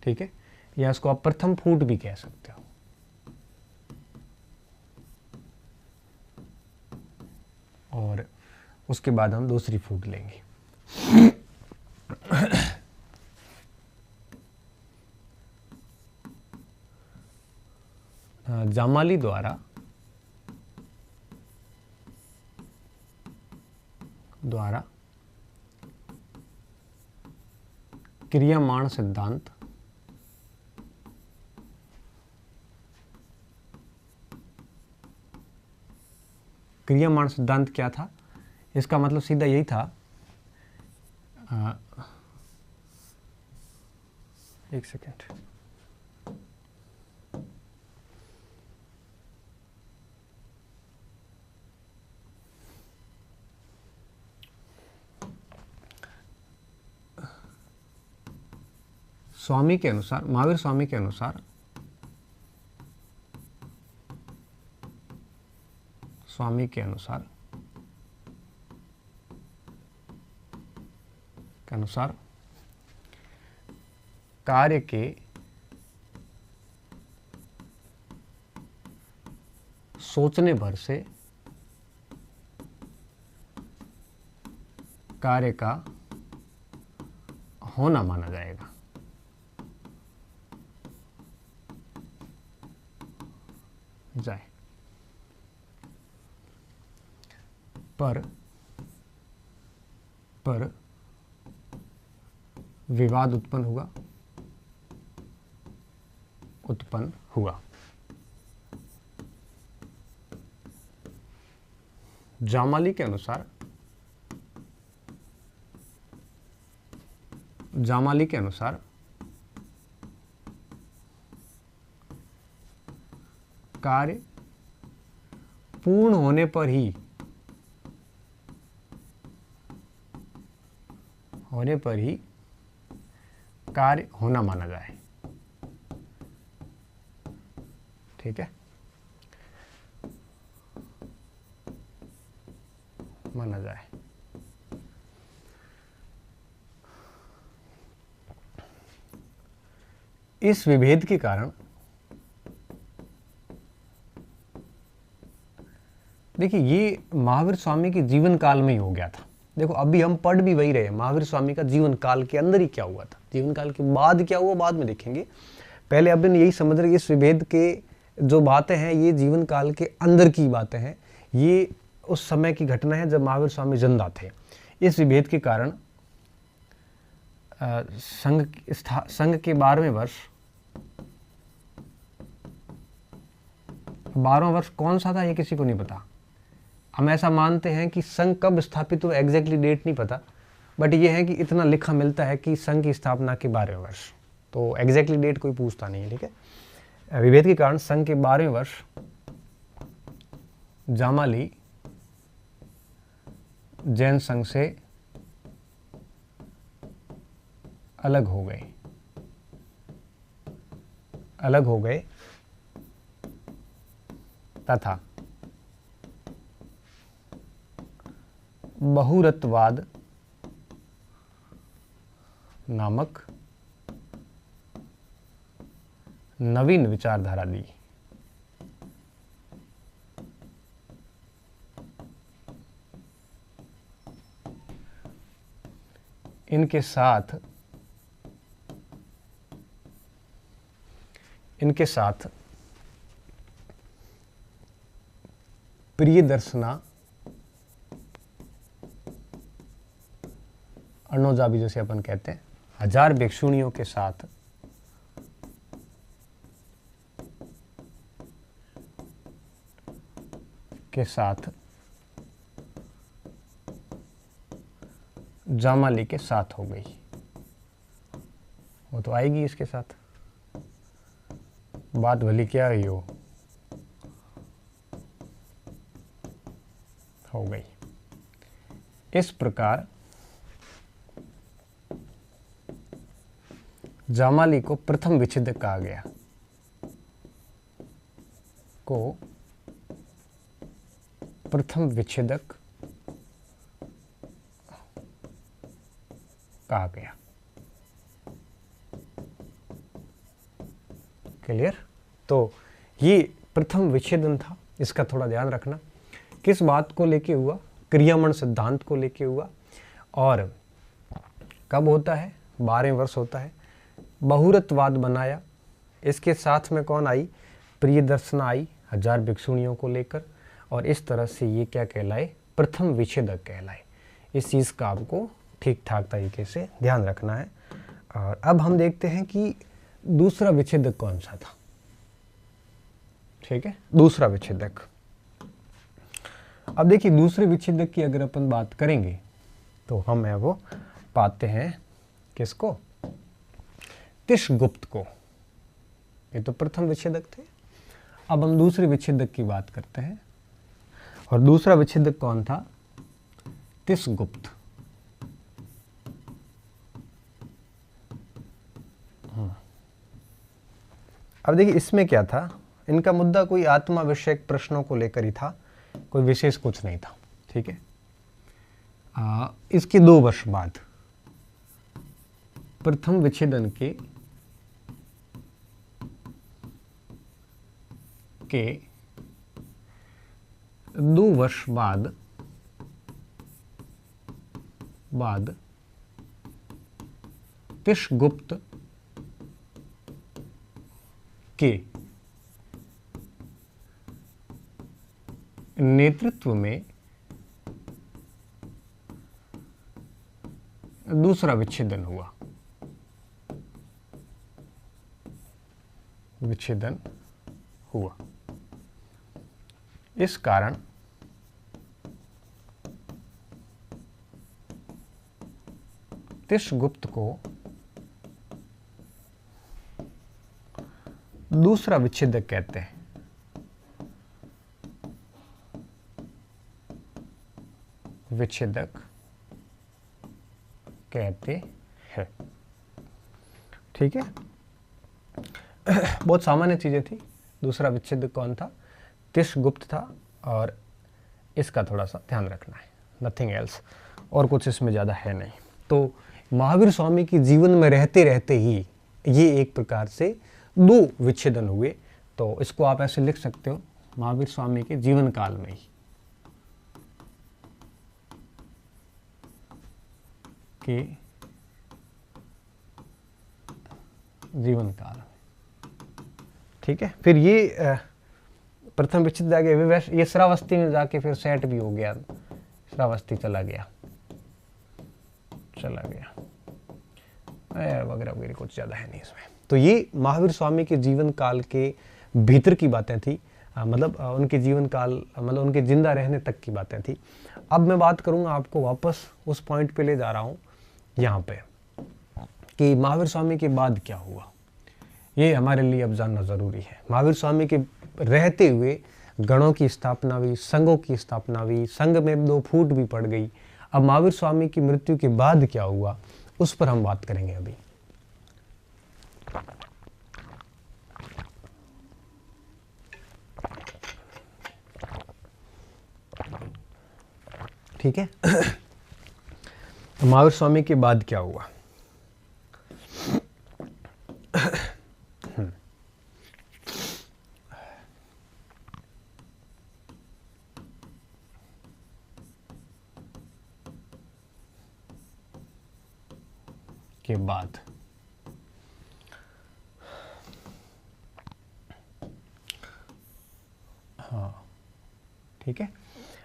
S1: ठीक है, या इसको आप प्रथम फूट भी कह सकते हो। और उसके बाद हम दूसरी फूट लेंगे। जामाली द्वारा क्रियामाण सिद्धांत, क्रियामाण सिद्धांत क्या था? इसका मतलब सीधा यही था, एक सेकेंड, स्वामी के अनुसार, महावीर स्वामी के अनुसार, स्वामी के अनुसार कार्य के सोचने भर से कार्य का होना माना जाएगा। जाए पर विवाद उत्पन्न हुआ। जामाली के अनुसार कार्य पूर्ण होने पर ही कार्य होना माना जाए। ठीक है, माना जाए। इस विभेद के कारण देखिए ये महावीर स्वामी के जीवन काल में ही हो गया था। देखो अभी हम पढ़ भी वही रहे, महावीर स्वामी का जीवन काल के अंदर ही क्या हुआ था, जीवन काल के बाद क्या हुआ बाद में देखेंगे। पहले अपन यही समझ रहे इस विभेद के जो बातें हैं ये जीवन काल के अंदर की बातें हैं, ये उस समय की घटना है जब महावीर स्वामी जिंदा थे। इस विभेद के कारण संघ के 12वें वर्ष, 12वां वर्ष कौन सा था ये किसी को नहीं पता। हम ऐसा मानते हैं कि संघ कब स्थापित हुआ, एग्जैक्टली डेट नहीं पता, बट ये है कि इतना लिखा मिलता है कि संघ की स्थापना के 12वें वर्ष, तो एग्जैक्टली डेट कोई पूछता नहीं है। ठीक है, विभेद के कारण संघ के 12वें वर्ष जामाली जैन संघ से अलग हो गए तथा बहुरत्ववाद नामक नवीन विचारधारा दी। इनके साथ प्रियदर्शना अणोजाबी जैसे अपन कहते हैं, 1000 भिक्षुणियों के साथ जामाली के साथ हो गई। वो तो आएगी इसके साथ, बात भली क्या हुई हो गई। इस प्रकार जामाली को प्रथम विच्छेदक कहा गया, क्लियर? तो ये प्रथम विच्छेदन था, इसका थोड़ा ध्यान रखना। किस बात को लेके हुआ? क्रियामण सिद्धांत को लेके हुआ। और कब होता है? 12वें वर्ष होता है। बहुरत्ववाद बनाया, इसके साथ में कौन आई? प्रियदर्शना आई 1000 भिक्षुणियों को लेकर, और इस तरह से ये क्या कहलाए? प्रथम विच्छेदक कहलाए। इस चीज़ का आपको ठीक ठाक तरीके से ध्यान रखना है। और अब हम देखते हैं कि दूसरा विच्छेदक कौन सा था। ठीक है, दूसरा विच्छेदक। अब देखिए दूसरे विच्छेदक की अगर अपन बात करेंगे तो हम है वो पाते हैं किसको, तिष्ठगुप्त को। ये तो प्रथम विच्छेदक थे। अब हम दूसरे विच्छेदक की बात करते हैं और दूसरा विच्छेदक कौन था, तिष्ठगुप्त। अब देखिए इसमें क्या था, इनका मुद्दा कोई आत्मा विषयक प्रश्नों को लेकर ही था, कोई विशेष कुछ नहीं था। ठीक है, इसके 2 वर्ष बाद प्रथम विच्छेदन के 2 वर्ष बाद तिष्ठगुप्त के नेतृत्व में दूसरा विच्छेदन हुआ। इस कारण तिष्ठगुप्त को दूसरा विच्छेदक कहते हैं। विच्छेदक कहते हैं। ठीक है, बहुत सामान्य चीजें थी। दूसरा विच्छेदक कौन था, तिष्ठगुप्त था, और इसका थोड़ा सा ध्यान रखना है, नथिंग एल्स, और कुछ इसमें ज़्यादा है नहीं। तो महावीर स्वामी के जीवन में रहते रहते ही ये एक प्रकार से 2 विच्छेदन हुए। तो इसको आप ऐसे लिख सकते हो, महावीर स्वामी के जीवन काल में ही जीवन काल। ठीक है, फिर ये प्रथम विच्छेद आ गया, ये श्रावस्ती में जाके फिर सेट भी हो गया, श्रावस्ती चला गया वगैरह वगैरह, कुछ ज़्यादा है नहीं इसमें। तो ये महावीर स्वामी के जीवन काल के भीतर की बातें थी, मतलब उनके जीवन काल, मतलब उनके जिंदा रहने तक की बातें थी। अब मैं बात करूँगा, आपको वापस उस पॉइंट पे ले जा रहा हूँ यहाँ पे, कि महावीर स्वामी के बाद क्या हुआ, ये हमारे लिए अब जानना ज़रूरी है। महावीर स्वामी के रहते हुए गणों की स्थापना हुई, संघों की स्थापना हुई, संघ में 2 फूट भी पड़ गई। अब महावीर स्वामी की मृत्यु के बाद क्या हुआ, उस पर हम बात करेंगे अभी। ठीक है, महावीर स्वामी के बाद क्या हुआ। के बाद हाँ, ठीक है,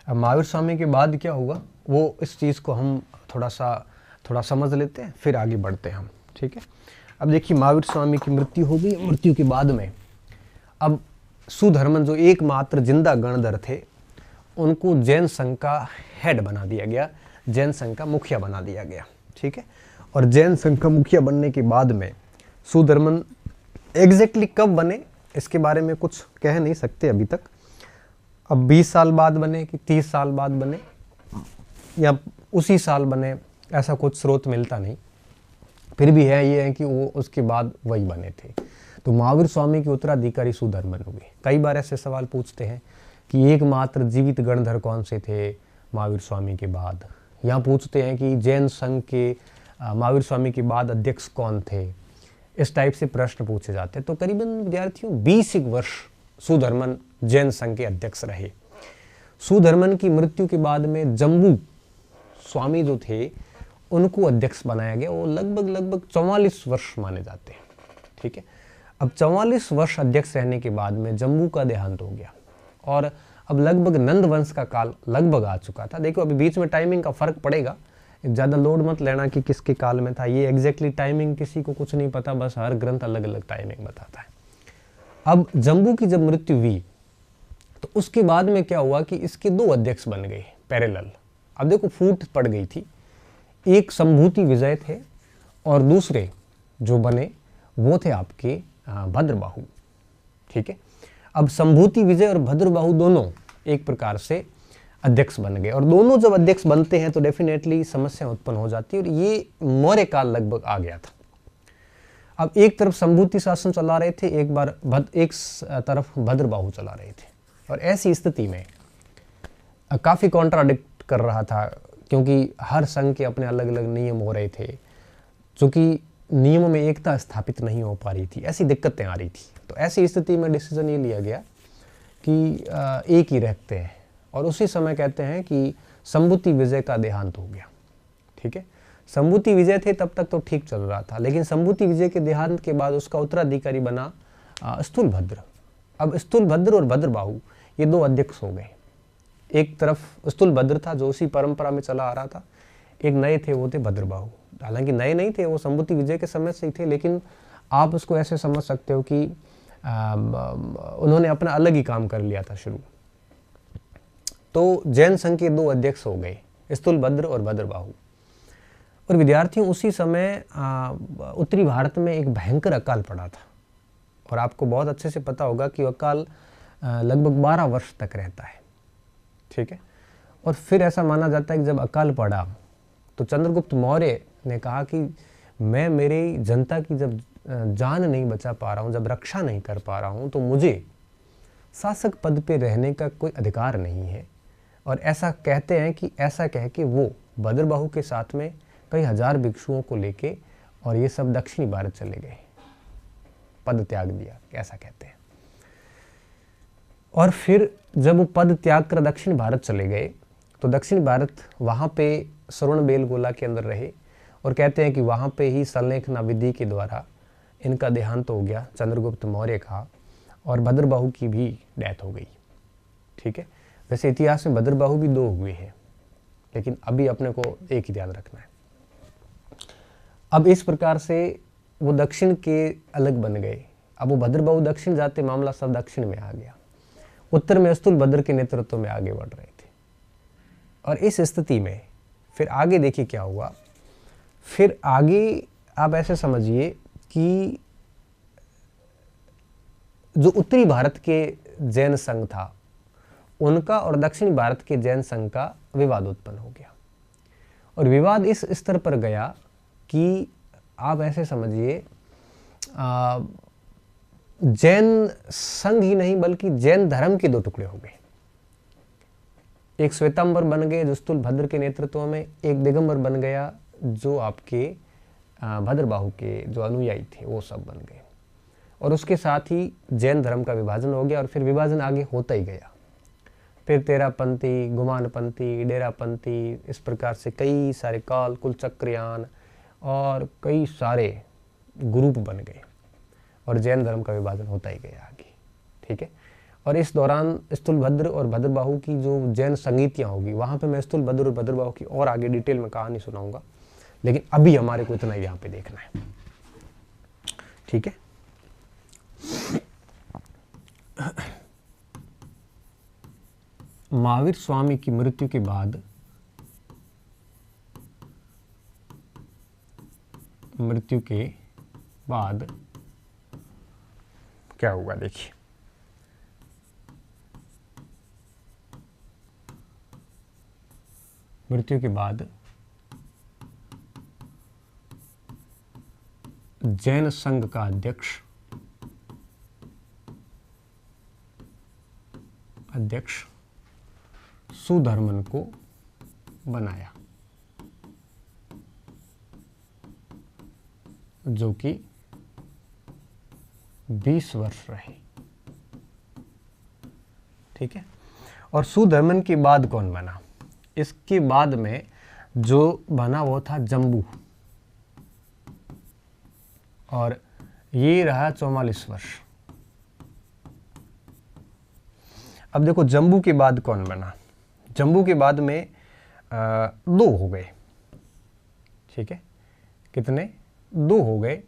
S1: अब महावीर स्वामी के बाद क्या हुआ, वो इस चीज़ को हम थोड़ा समझ लेते हैं, फिर आगे बढ़ते हैं हम। ठीक है, अब देखिए महावीर स्वामी की मृत्यु हो गई। मृत्यु के बाद में अब सुधर्मन जो एकमात्र जिंदा गणधर थे, उनको जैन संघ का हेड बना दिया गया, जैन संघ का मुखिया बना दिया गया। ठीक है, और जैन संघ का मुखिया बनने के बाद में सुधर्मन एग्जैक्टली कब बने इसके बारे में कुछ कह नहीं सकते अभी तक। अब 20 साल बाद बने कि 30 साल बाद बने या उसी साल बने, ऐसा कुछ स्रोत मिलता नहीं। फिर भी है ये है कि वो उसके बाद वही बने थे। तो महावीर स्वामी के उत्तराधिकारी सुधर्मन हुए। कई बार ऐसे सवाल पूछते हैं कि एकमात्र जीवित गणधर कौन से थे महावीर स्वामी के बाद। यहाँ पूछते हैं कि जैन संघ के महावीर स्वामी के बाद अध्यक्ष कौन थे। इस टाइप से प्रश्न पूछे जाते हैं। तो करीबन विद्यार्थियों 20 वर्ष सुधर्मन जैन संघ के अध्यक्ष रहे। सुधर्मन की मृत्यु के बाद में जम्बू स्वामी जो थे उनको अध्यक्ष बनाया गया। वो लगभग 44 वर्ष माने जाते हैं। ठीक है, अब 44 वर्ष अध्यक्ष रहने के बाद में जम्बू का देहांत हो गया और अब लगभग नंद वंश का काल लगभग आ चुका था। देखो अभी बीच में टाइमिंग का फर्क पड़ेगा, ज़्यादा लोड मत लेना कि किसके काल में था, ये एग्जैक्टली टाइमिंग किसी को कुछ नहीं पता, बस हर ग्रंथ अलग अलग टाइमिंग बताता है। अब जम्बू की जब मृत्यु हुई तो उसके बाद में क्या हुआ कि इसके 2 अध्यक्ष बन गए पैरेलल। अब देखो फूट पड़ गई थी, एक संभूति विजय थे और दूसरे जो बने वो थे आपके भद्रबाहु। ठीक है, अब संभूति विजय और भद्रबाहु दोनों एक प्रकार से अध्यक्ष बन गए, और दोनों जब अध्यक्ष बनते हैं तो डेफिनेटली समस्या उत्पन्न हो जाती है, और ये मौर्य काल लगभग आ गया था। अब एक तरफ संभूति शासन चला रहे थे, एक तरफ भद्रबाहु चला रहे थे, और ऐसी स्थिति में काफ़ी कॉन्ट्राडिक्ट कर रहा था, क्योंकि हर संघ के अपने अलग अलग नियम हो रहे थे, चूँकि नियमों में एकता स्थापित नहीं हो पा रही थी, ऐसी दिक्कतें आ रही थी। तो ऐसी स्थिति में डिसीजन ये लिया गया कि एक ही रखते हैं, और उसी समय कहते हैं कि संभूति विजय का देहांत हो गया। ठीक है, संभूति विजय थे तब तक तो ठीक चल रहा था, लेकिन संभूति विजय के देहांत के बाद उसका उत्तराधिकारी बना स्थूलभद्र। अब स्थूलभद्र और भद्रबाहु ये 2 अध्यक्ष हो गए। एक तरफ स्थूलभद्र था जो उसी परंपरा में चला आ रहा था, एक नए थे वो थे भद्रबाहु। हालांकि नए नहीं थे, वो संभूति विजय के समय से ही थे, लेकिन आप उसको ऐसे समझ सकते हो कि उन्होंने अपना अलग ही काम कर लिया था शुरू। तो जैन संघ के 2 अध्यक्ष हो गए, स्थूलभद्र और भद्रबाहु। और विद्यार्थियों उसी समय उत्तरी भारत में एक भयंकर अकाल पड़ा था, और आपको बहुत अच्छे से पता होगा कि अकाल लगभग 12 वर्ष तक रहता है। ठीक है, और फिर ऐसा माना जाता है कि जब अकाल पड़ा तो चंद्रगुप्त मौर्य ने कहा कि मैं मेरी जनता की जब जान नहीं बचा पा रहा हूँ, जब रक्षा नहीं कर पा रहा हूँ, तो मुझे शासक पद पे रहने का कोई अधिकार नहीं है। और ऐसा कहते हैं कि ऐसा कह के वो भद्रबाहु के साथ में कई हजार भिक्षुओं को लेके और ये सब दक्षिणी भारत चले गए, पद त्याग दिया, ऐसा कहते हैं। और फिर जब वो पद त्याग कर दक्षिण भारत चले गए तो दक्षिण भारत वहाँ पे श्रवण बेलगोला के अंदर रहे, और कहते हैं कि वहाँ पे ही संलेखना विधि के द्वारा इनका देहांत हो गया, चंद्रगुप्त मौर्य का, और भद्रबाहु की भी डेथ हो गई। ठीक है, वैसे इतिहास में भद्रबाहु भी 2 हुए हैं, लेकिन अभी अपने को एक ही ध्यान रखना है। अब इस प्रकार से वो दक्षिण के अलग बन गए। अब वो भद्रबाहु दक्षिण जाते, मामला सब दक्षिण में आ गया। उत्तर में स्थूलभद्र के नेतृत्व में आगे बढ़ रहे थे। और इस स्थिति में फिर आगे देखिए क्या हुआ। फिर आगे आप ऐसे समझिए कि जो उत्तरी भारत के जैन संघ था उनका और दक्षिणी भारत के जैन संघ का विवाद उत्पन्न हो गया, और विवाद इस स्तर पर गया कि आप ऐसे समझिए जैन संघ ही नहीं बल्कि जैन धर्म के 2 टुकड़े हो गए। एक श्वेतांबर बन गए जो स्थूलभद्र के नेतृत्व में, एक दिगंबर बन गया जो आपके भद्रबाहु के जो अनुयायी थे वो सब बन गए, और उसके साथ ही जैन धर्म का विभाजन हो गया। और फिर विभाजन आगे होता ही गया, फिर तेरापंथी, गुमानपंथी, डेरापंथी, इस प्रकार से कई सारे काल, कुलचक्रयान और कई सारे ग्रुप बन गए, और जैन धर्म का विभाजन होता ही गया आगे। ठीक है, और इस दौरान स्थूलभद्र और भद्रबाहु की जो जैन संगीतियाँ होगी, वहाँ पे मैं स्थूलभद्र और भद्रबाहु की और आगे डिटेल में कहानी सुनाऊंगा, लेकिन अभी हमारे को इतना ही यहाँ पे देखना है। ठीक है, महावीर स्वामी की मृत्यु के बाद क्या हुआ देखिए। मृत्यु के बाद जैन संघ का अध्यक्ष सुधर्मन को बनाया, जो कि 20 वर्ष रहे। ठीक है, और सुधर्मन के बाद कौन बना? इसके बाद में जो बना वो था जम्बू, और ये रहा 44 वर्ष। अब देखो जम्बू के बाद कौन बना। जम्बू के बाद में 2 हो गए, ठीक है, कितने? 2 हो गए।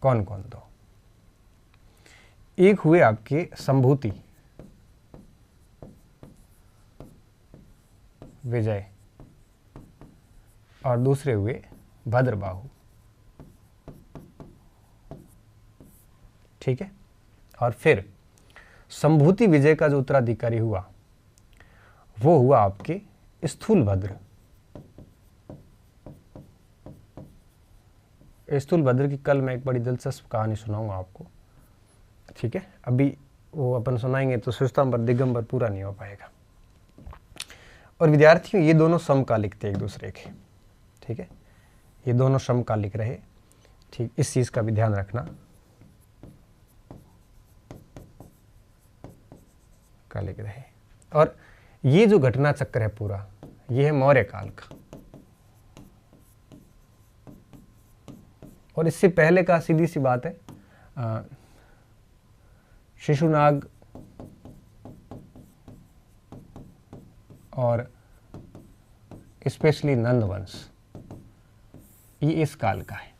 S1: कौन कौन? 2। एक हुए आपके संभूति विजय और दूसरे हुए भद्रबाहु, ठीक है। और फिर संभूति विजय का जो उत्तराधिकारी हुआ वो हुआ आपके स्थूलभद्र। स्थूलभद्र की कल मैं एक बड़ी दिलचस्प कहानी सुनाऊंगा आपको, ठीक है। अभी वो अपन सुनाएंगे तो श्वेतांबर दिगंबर पूरा नहीं हो पाएगा। और विद्यार्थियों, ये दोनों समकालिक थे एक दूसरे के, ठीक है, ये दोनों समकालिक रहे, ठीक। इस चीज का भी ध्यान रखना, कालिक रहे। और ये जो घटना चक्र है पूरा, ये है मौर्य काल का। और इससे पहले का सीधी सी बात है, शिशुनाग और स्पेशली नंदवंश, ये इस काल का है,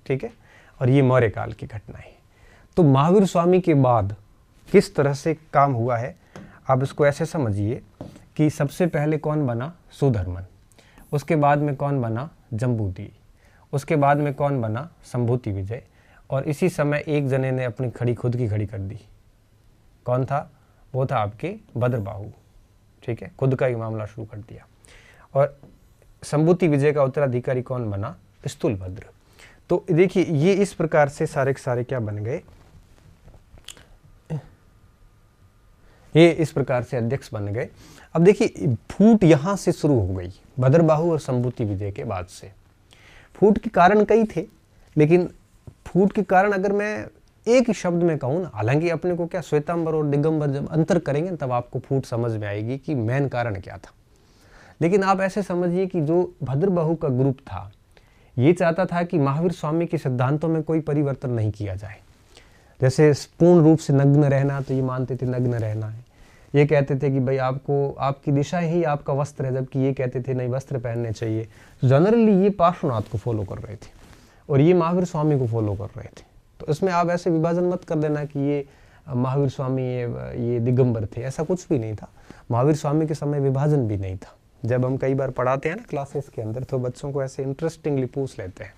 S1: ठीक है। और ये मौर्य काल की घटना है। तो महावीर स्वामी के बाद किस तरह से काम हुआ है, आप इसको ऐसे समझिए कि सबसे पहले कौन बना? सुधर्मन। उसके बाद में कौन बना? जम्बूद्वीप। उसके बाद में कौन बना? संभूति विजय। और इसी समय एक जने ने अपनी खड़ी खुद की खड़ी कर दी। कौन था? वो था आपके भद्रबाहु, ठीक है, खुद का ही मामला शुरू कर दिया। और संभूति विजय का उत्तराधिकारी कौन बना? स्थूलभद्र। तो देखिए, ये इस प्रकार से सारे के सारे क्या बन गए? ये इस प्रकार से अध्यक्ष बन गए। अब देखिए, फूट यहां से शुरू हो गई भद्रबाहु और संभूति विजय के बाद से। फूट के कारण कई थे, लेकिन फूट के कारण अगर मैं एक ही शब्द में कहूँ ना, हालांकि अपने को क्या श्वेतांबर और दिगंबर जब अंतर करेंगे तब आपको फूट समझ में आएगी कि मेन कारण क्या था। लेकिन आप ऐसे समझिए कि जो भद्रबाहु का ग्रुप था, ये चाहता था कि महावीर स्वामी के सिद्धांतों में कोई परिवर्तन नहीं किया जाए। जैसे पूर्ण रूप से नग्न रहना, तो ये मानते थे नग्न रहना है। ये कहते थे कि भाई आपको आपकी दिशा ही आपका वस्त्र है, जबकि ये कहते थे नहीं, वस्त्र पहनने चाहिए। जनरली ये पार्श्वनाथ को फॉलो कर रहे थे और ये महावीर स्वामी को फॉलो कर रहे थे। तो इसमें आप ऐसे विभाजन मत कर देना कि ये महावीर स्वामी ये दिगंबर थे, ऐसा कुछ भी नहीं था। महावीर स्वामी के समय विभाजन भी नहीं था। जब हम कई बार पढ़ाते हैं ना क्लासेस के अंदर, तो बच्चों को ऐसे इंटरेस्टिंगली पूछ लेते हैं,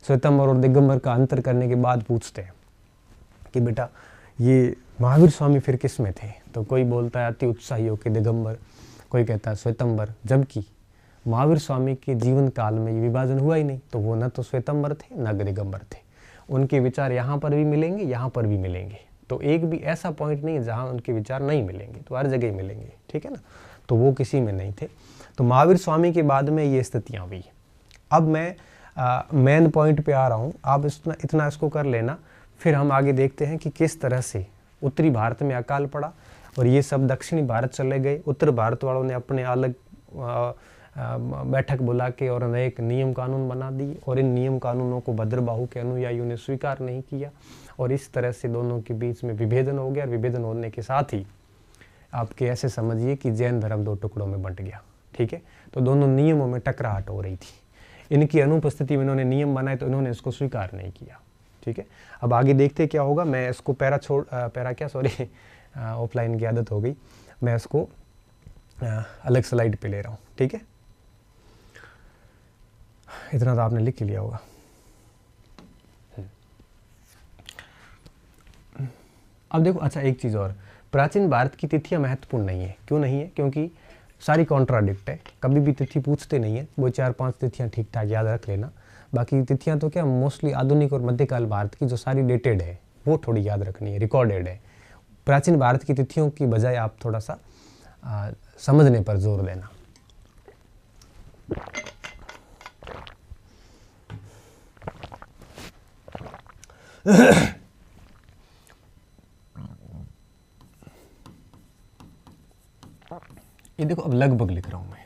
S1: श्वेतांबर और दिगंबर का अंतर करने के बाद पूछते हैं कि बेटा ये महावीर स्वामी फिर किस में थे? तो कोई बोलता है अति उत्साही होकर दिगंबर, कोई कहता है श्वेतांबर, जबकि महावीर स्वामी के जीवन काल में ये विभाजन हुआ ही नहीं। तो वो न तो श्वेतांबर थे न दिगंबर थे। उनके विचार यहाँ पर भी मिलेंगे, यहाँ पर भी मिलेंगे। तो एक भी ऐसा पॉइंट नहीं है जहाँ उनके विचार नहीं मिलेंगे, तो हर जगह मिलेंगे, ठीक है ना। तो वो किसी में नहीं थे। तो महावीर स्वामी के बाद में ये स्थितियाँ हुई। अब मैं मेन पॉइंट पे आ रहा हूँ, आप इतना इसको कर लेना। फिर हम आगे देखते हैं कि किस तरह से उत्तरी भारत में अकाल पड़ा और ये सब दक्षिणी भारत चले गए। उत्तर भारत वालों ने अपने अलग बैठक बुला के और नए एक नियम कानून बना दी, और इन नियम कानूनों को भद्रबाहु के अनुयायियों ने स्वीकार नहीं किया, और इस तरह से दोनों के बीच में विभेदन हो गया। और विभेदन होने के साथ ही आपके ऐसे समझिए कि जैन धर्म 2 टुकड़ों में बंट गया, ठीक है। तो दोनों नियमों में टकराहट हो रही थी। इनकी अनुपस्थिति में इन्होंने नियम बनाए, तो इन्होंने इसको स्वीकार नहीं किया, ठीक है। अब आगे देखते क्या होगा। मैं इसको ऑफलाइन की आदत हो गई, मैं इसको अलग स्लाइड पे ले रहा हूँ, ठीक है। इतना तो आपने लिख ही लिया होगा। अब देखो, अच्छा एक चीज़ और, प्राचीन भारत की तिथियां महत्वपूर्ण नहीं है। क्यों नहीं है? क्योंकि सारी कॉन्ट्राडिक्ट है। कभी भी तिथि पूछते नहीं है। वो 4-5 तिथियां ठीक ठाक याद रख लेना। बाकी तिथियां तो क्या मोस्टली आधुनिक और मध्यकाल भारत की जो सारी डेटेड है वो थोड़ी याद रखनी है, रिकॉर्डेड है। प्राचीन भारत की तिथियों की बजाय आप थोड़ा सा समझने पर जोर देना। ये देखो, अब लगभग लिख रहा हूं मैं।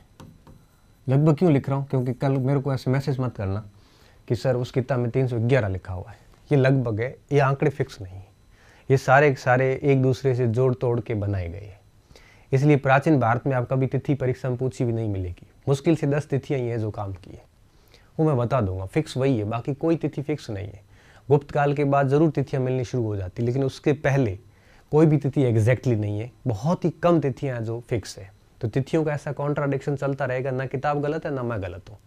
S1: लगभग क्यों लिख रहा हूं? क्योंकि कल मेरे को ऐसे मैसेज मत करना कि सर उस किताब में 311 लिखा हुआ है। ये लगभग है, ये आंकड़े फिक्स नहीं है। ये सारे एक दूसरे से जोड़ तोड़ के बनाए गए हैं। इसलिए प्राचीन भारत में आप कभी तिथि परीक्षा में पूछी भी नहीं मिलेगी। मुश्किल से 10 तिथियां ही हैं जो काम की है, वो मैं बता दूंगा, फिक्स वही है, बाकी कोई तिथि फिक्स नहीं है। गुप्त काल के बाद ज़रूर तिथियाँ मिलनी शुरू हो जाती, लेकिन उसके पहले कोई भी तिथि एग्जैक्टली नहीं है, बहुत ही कम तिथियाँ जो फिक्स है। तो तिथियों का ऐसा कॉन्ट्राडिक्शन चलता रहेगा, ना किताब गलत है ना मैं गलत हूँ,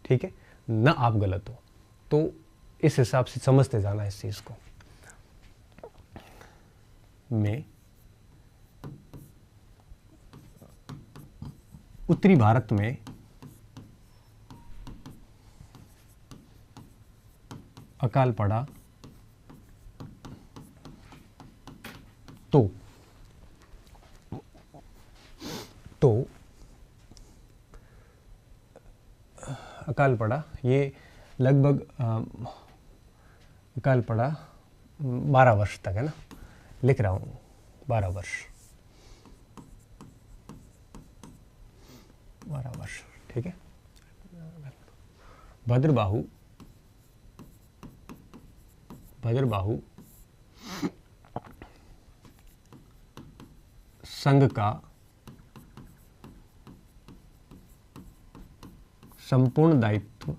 S1: ठीक है, ना आप गलत हो। तो इस हिसाब से समझते जाना इस चीज़ को। में उत्तरी भारत में अकाल पड़ा तो अकाल पड़ा, ये लगभग अकाल पड़ा 12 वर्ष तक है ना, लिख रहा हूँ 12 वर्ष, 12 वर्ष, ठीक है। भद्रबाहु संघ का संपूर्ण दायित्व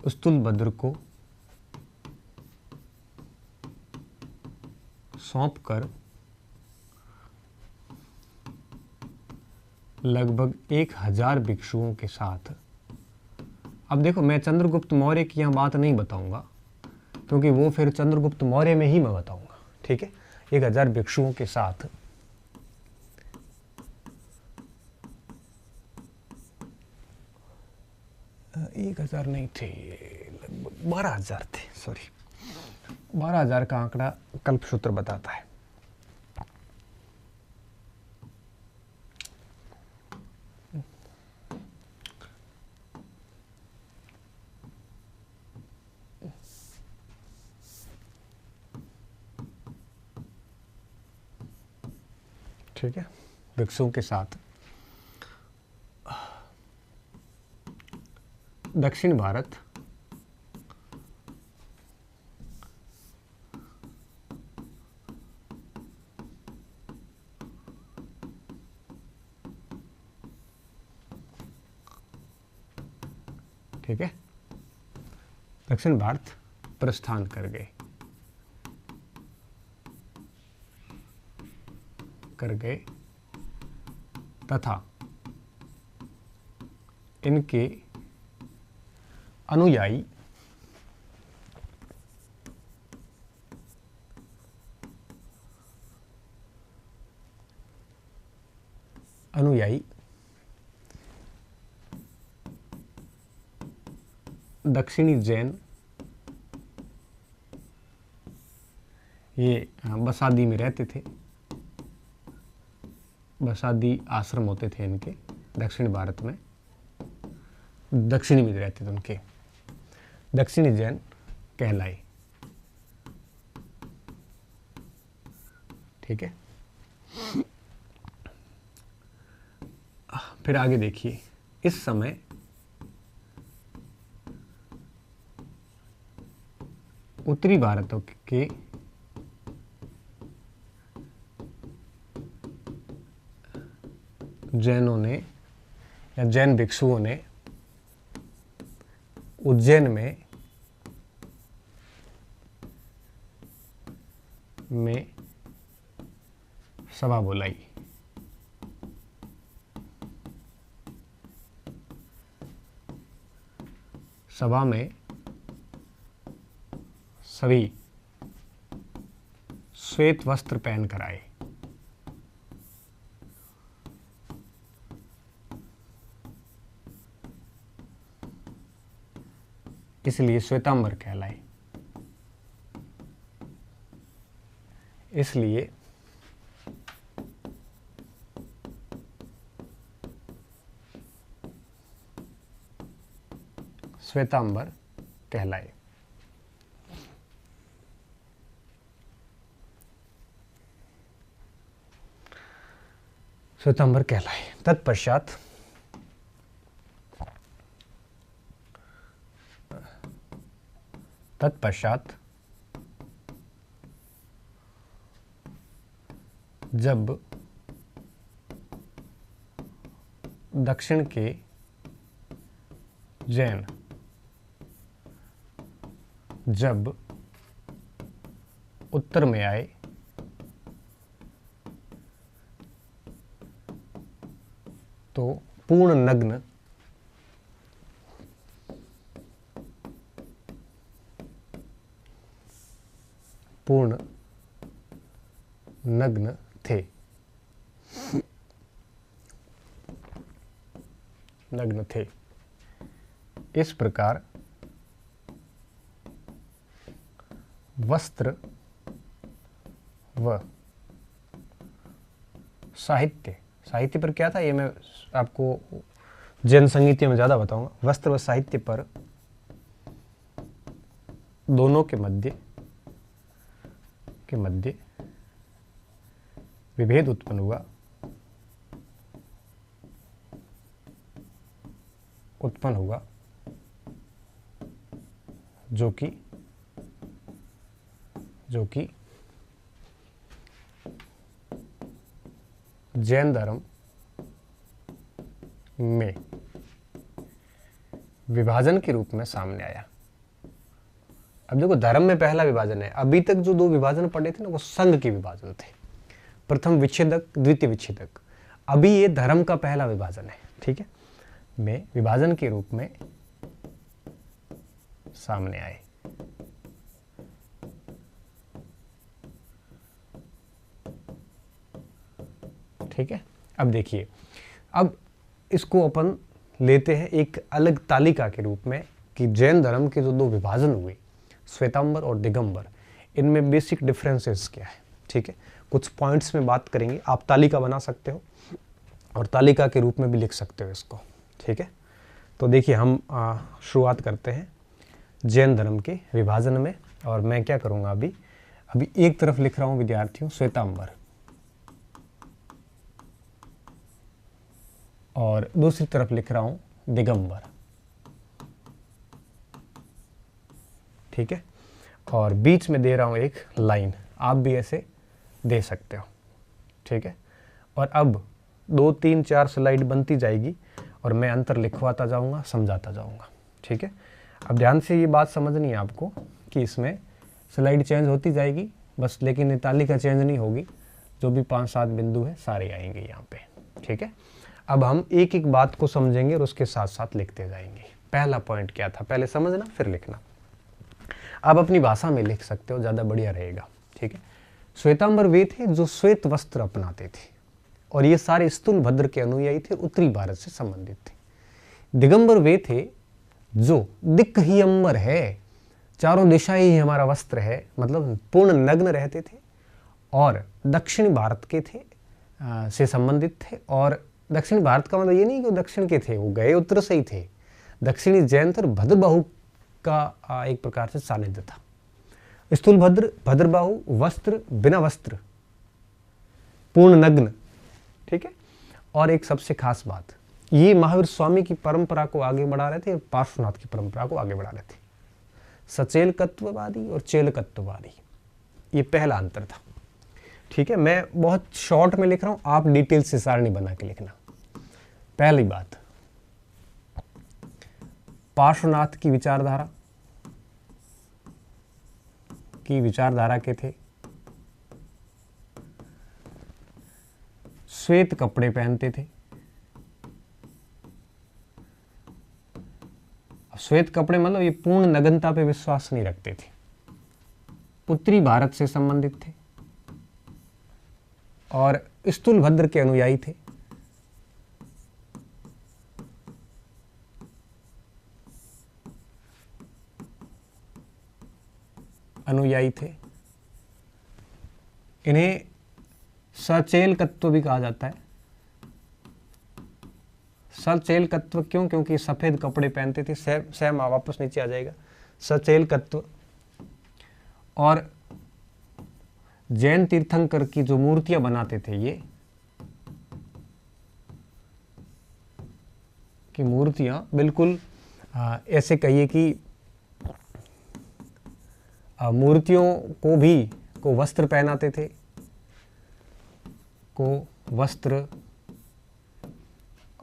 S1: स्तुलभद्र को सौंपकर लगभग 1000 भिक्षुओं के साथ। अब देखो, मैं चंद्रगुप्त मौर्य की यहाँ बात नहीं बताऊंगा, क्योंकि वो फिर चंद्रगुप्त मौर्य में ही मैं बताऊंगा, ठीक है। 1000 भिक्षुओं के साथ 1000 नहीं थे, लगभग 12,000 थे, सॉरी 12,000 का आंकड़ा कल्पसूत्र बताता है। ठीक है, भिक्षुओं के साथ दक्षिण भारत ठीक है, दक्षिण भारत प्रस्थान कर गए तथा इनके अनुयायी दक्षिणी जैन, ये बसादी में रहते थे, बसादी आश्रम होते थे इनके दक्षिण भारत में, दक्षिणी में रहते थे उनके, दक्षिणी जैन कहलाए, ठीक है। फिर आगे देखिए, इस समय उत्तरी भारत के जैनों ने या जैन भिक्षुओं ने उज्जैन में सभा बुलाई। सभा में सभी श्वेत वस्त्र पहन कर आए। इसलिए श्वेतांबर कहलाए। इसलिए श्वेतांबर कहलाए। श्वेतांबर कहलाए। तत्पश्चात जब दक्षिण के जैन जब उत्तर में आए तो पूर्ण नग्न थे। इस प्रकार वस्त्र व साहित्य पर क्या था, ये मैं आपको जैन संगीत में ज़्यादा बताऊंगा। वस्त्र व साहित्य पर दोनों के मध्य विभेद उत्पन्न हुआ जो कि जैन धर्म में विभाजन के रूप में सामने आया। अब देखो, धर्म में पहला विभाजन है। अभी तक जो दो विभाजन पड़े थे ना, वो संघ के विभाजन थे, प्रथम विच्छेदक, द्वितीय विच्छेदक। अभी ये धर्म का पहला विभाजन है, ठीक है, में विभाजन के रूप में सामने आए। ठीक है, अब देखिए, अब इसको अपन लेते हैं एक अलग तालिका के रूप में कि जैन धर्म के जो दो विभाजन हुए, श्वेतांबर और दिगंबर, इनमें बेसिक डिफरेंसेस क्या है। ठीक है, कुछ पॉइंट्स में बात करेंगे। आप तालिका बना सकते हो और तालिका के रूप में भी लिख सकते हो इसको। ठीक है, तो देखिए, हम शुरुआत करते हैं जैन धर्म के विभाजन में। और मैं क्या करूँगा, अभी एक तरफ लिख रहा हूँ विद्यार्थियों श्वेतांबर, और दूसरी तरफ लिख रहा हूं दिगंबर। ठीक है, और बीच में दे रहा हूं एक लाइन, आप भी ऐसे दे सकते हो। ठीक है, और अब 2, 3, 4 स्लाइड बनती जाएगी और मैं अंतर लिखवाता जाऊंगा, समझाता जाऊंगा। ठीक है, अब ध्यान से ये बात समझनी है आपको कि इसमें स्लाइड चेंज होती जाएगी बस, लेकिन तालिका चेंज नहीं होगी। जो भी 5-7 बिंदु है सारे आएंगे यहाँ पे। ठीक है, अब हम एक एक बात को समझेंगे और उसके साथ साथ लिखते जाएंगे। पहला पॉइंट क्या था, पहले समझना फिर लिखना। आप अपनी भाषा में लिख सकते हो, ज़्यादा बढ़िया रहेगा। ठीक है, श्वेतांबर वे थे जो श्वेत वस्त्र अपनाते थे, और ये सारे स्थूलभद्र के अनुयायी थे, उत्तरी भारत से संबंधित थे। दिगंबर वे थे जो दिक् ही अंबर है, चारों दिशाएं ही हमारा वस्त्र है, मतलब पूर्ण नग्न रहते थे, और दक्षिण भारत के थे से संबंधित थे। और दक्षिण भारत का मतलब ये नहीं कि वो दक्षिण के थे, वो गए उत्तर से ही थे। दक्षिणी जैन और भद्रबाहु का एक प्रकार से सानिध्य था। स्थूलभद्र, भद्रबाहु, वस्त्र, बिना वस्त्र, पूर्ण नग्न। ठीक है, और एक सबसे खास बात, ये महावीर स्वामी की परंपरा को आगे बढ़ा रहे थे, पार्श्वनाथ की परंपरा को आगे बढ़ा रहे थे। सचेलकत्ववादी और चेलकत्ववादी, ये पहला अंतर था। ठीक है, मैं बहुत शॉर्ट में लिख रहा हूं, आप डिटेल से सारणी बना के लिखना। पहली बात, पार्श्वनाथ की विचारधारा के थे, श्वेत कपड़े पहनते थे। श्वेत कपड़े मतलब ये पूर्ण नग्नता पे विश्वास नहीं रखते थे। उत्तरी भारत से संबंधित थे और स्थूलभद्र के अनुयायी थे। इन्हें सचेलकत्व भी कहा जाता है। सचेलकत्व क्यों? क्योंकि सफेद कपड़े पहनते थे। सेम वापस नीचे आ जाएगा। सचेलकत्व। और जैन तीर्थंकर की जो मूर्तियां बनाते थे, ये कि मूर्तियां बिल्कुल ऐसे कहिए कि मूर्तियों को वस्त्र पहनाते थे,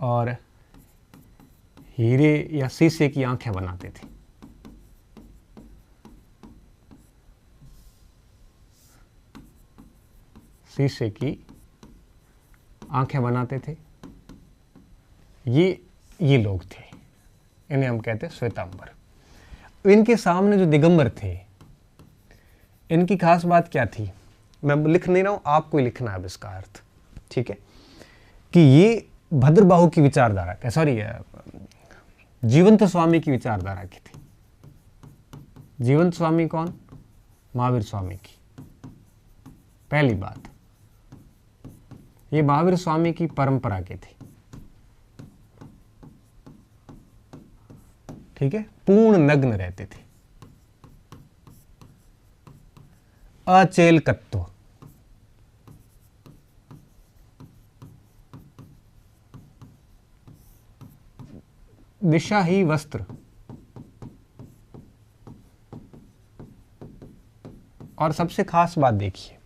S1: और हीरे या शीशे की आंखें बनाते थे। शीशे की आंखें बनाते थे। ये लोग थे, इन्हें हम कहते हैं श्वेतांबर। इनके सामने जो दिगंबर थे, इनकी खास बात क्या थी? मैं लिख नहीं रहा हूं, आपको ही लिखना है अब इसका अर्थ, ठीक है? कि ये भद्रबाहु की विचारधारा के, सॉरी, जीवंत स्वामी की विचारधारा की थी। जीवंत स्वामी कौन? महावीर स्वामी की। पहली बात, ये महावीर स्वामी की परंपरा के थे, ठीक है? पूर्ण नग्न रहते थे, अचेलकत्व, दिशाही वस्त्र, और सबसे खास बात देखिए,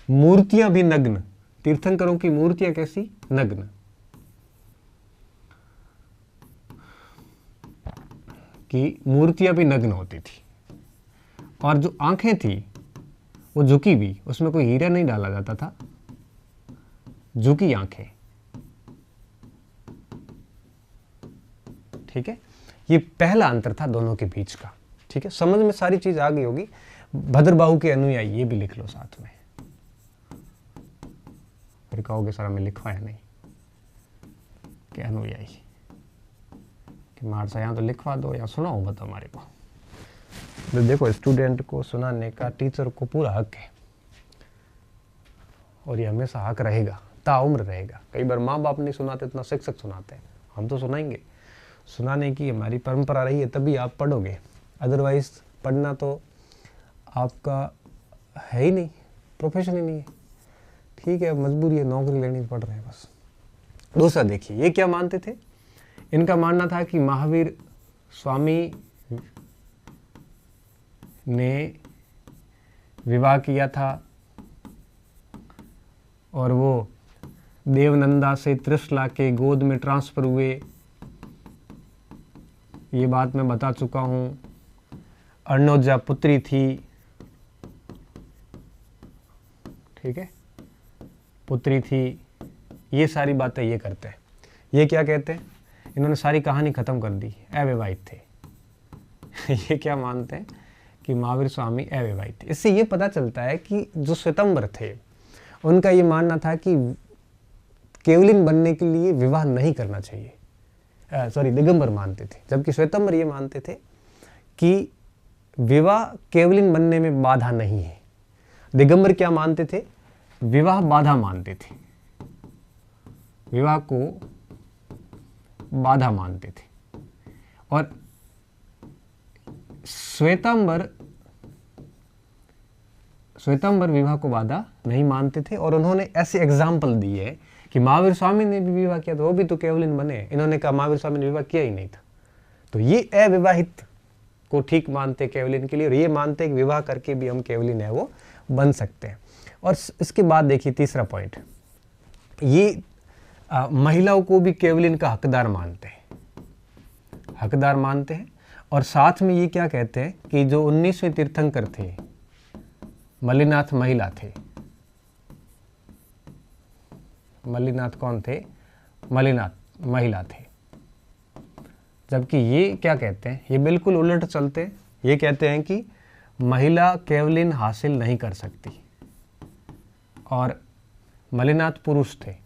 S1: मूर्तियां भी नग्न। तीर्थंकरों की मूर्तियां कैसी? नग्न। कि मूर्तियां भी नग्न होती थी, और जो आंखें थी वो झुकी हुई, उसमें कोई हीरा नहीं डाला जाता था, झुकी आंखें, ठीक है? ये पहला अंतर था दोनों के बीच का, ठीक है? समझ में सारी चीज आ गई होगी। भद्रबाहु के अनुयायी, ये भी लिख लो साथ में, फिर कहोगे सर हमें लिखवाया नहीं कि अनुयायी, कि मार सा यहाँ तो लिखवा दो या सुनाओ मत हमारे को। तो देखो, स्टूडेंट को सुनाने का टीचर को पूरा हक है, और ये हमेशा हक रहेगा, ताउम्र रहेगा। कई बार माँ बाप नहीं सुनाते, इतना शिक्षक सुनाते हैं, हम तो सुनाएंगे। सुनाने की हमारी परंपरा रही है, तभी आप पढ़ोगे, अदरवाइज पढ़ना तो आपका है ही नहीं, प्रोफेशन ही नहीं है, ठीक है? मजबूरी है, नौकरी लेनी पड़ रही है बस। दूसरा देखिए, ये क्या मानते थे? इनका मानना था कि महावीर स्वामी ने विवाह किया था, और वो देवनंदा से त्रिशला के गोद में ट्रांसफर हुए, ये बात मैं बता चुका हूं। अर्णोजा पुत्री थी, ठीक है? पुत्री थी, ये सारी बातें ये करते हैं। ये क्या कहते हैं? इन्होंने सारी कहानी खत्म कर दी, अविवाहित थे। ये क्या मानते हैं कि महावीर स्वामी अविवाहित थे। इससे ये पता चलता है कि जो श्वेतांबर थे, उनका ये मानना था कि केवलिन बनने के लिए विवाह नहीं करना चाहिए। दिगंबर मानते थे, जबकि श्वेतांबर ये मानते थे कि विवाह केवलिन बनने में बाधा नहीं है। दिगंबर क्या मानते थे? विवाह बाधा मानते थे, विवाह को बाधा मानते थे। और श्वेतांबर विवाह को बाधा नहीं मानते थे, और उन्होंने ऐसे एग्जाम्पल दिए कि महावीर स्वामी ने भी विवाह किया था, वो भी तो केवलिन बने। इन्होंने कहा महावीर स्वामी ने विवाह किया ही नहीं था, तो ये अविवाहित को ठीक मानते केवलिन के लिए, और ये मानते कि विवाह करके भी हम केवलिन है वो बन सकते हैं। और इसके बाद देखिए तीसरा पॉइंट, ये महिलाओं को भी केवलिन का हकदार मानते हैं। और साथ में ये क्या कहते हैं कि जो 19वें तीर्थंकर थे, मल्लिनाथ महिला थे। मल्लिनाथ कौन थे? मल्लिनाथ महिला थे। जबकि ये क्या कहते हैं? ये बिल्कुल उलट चलते हैं। ये कहते हैं कि महिला केवलिन हासिल नहीं कर सकती, और मल्लिनाथ पुरुष थे।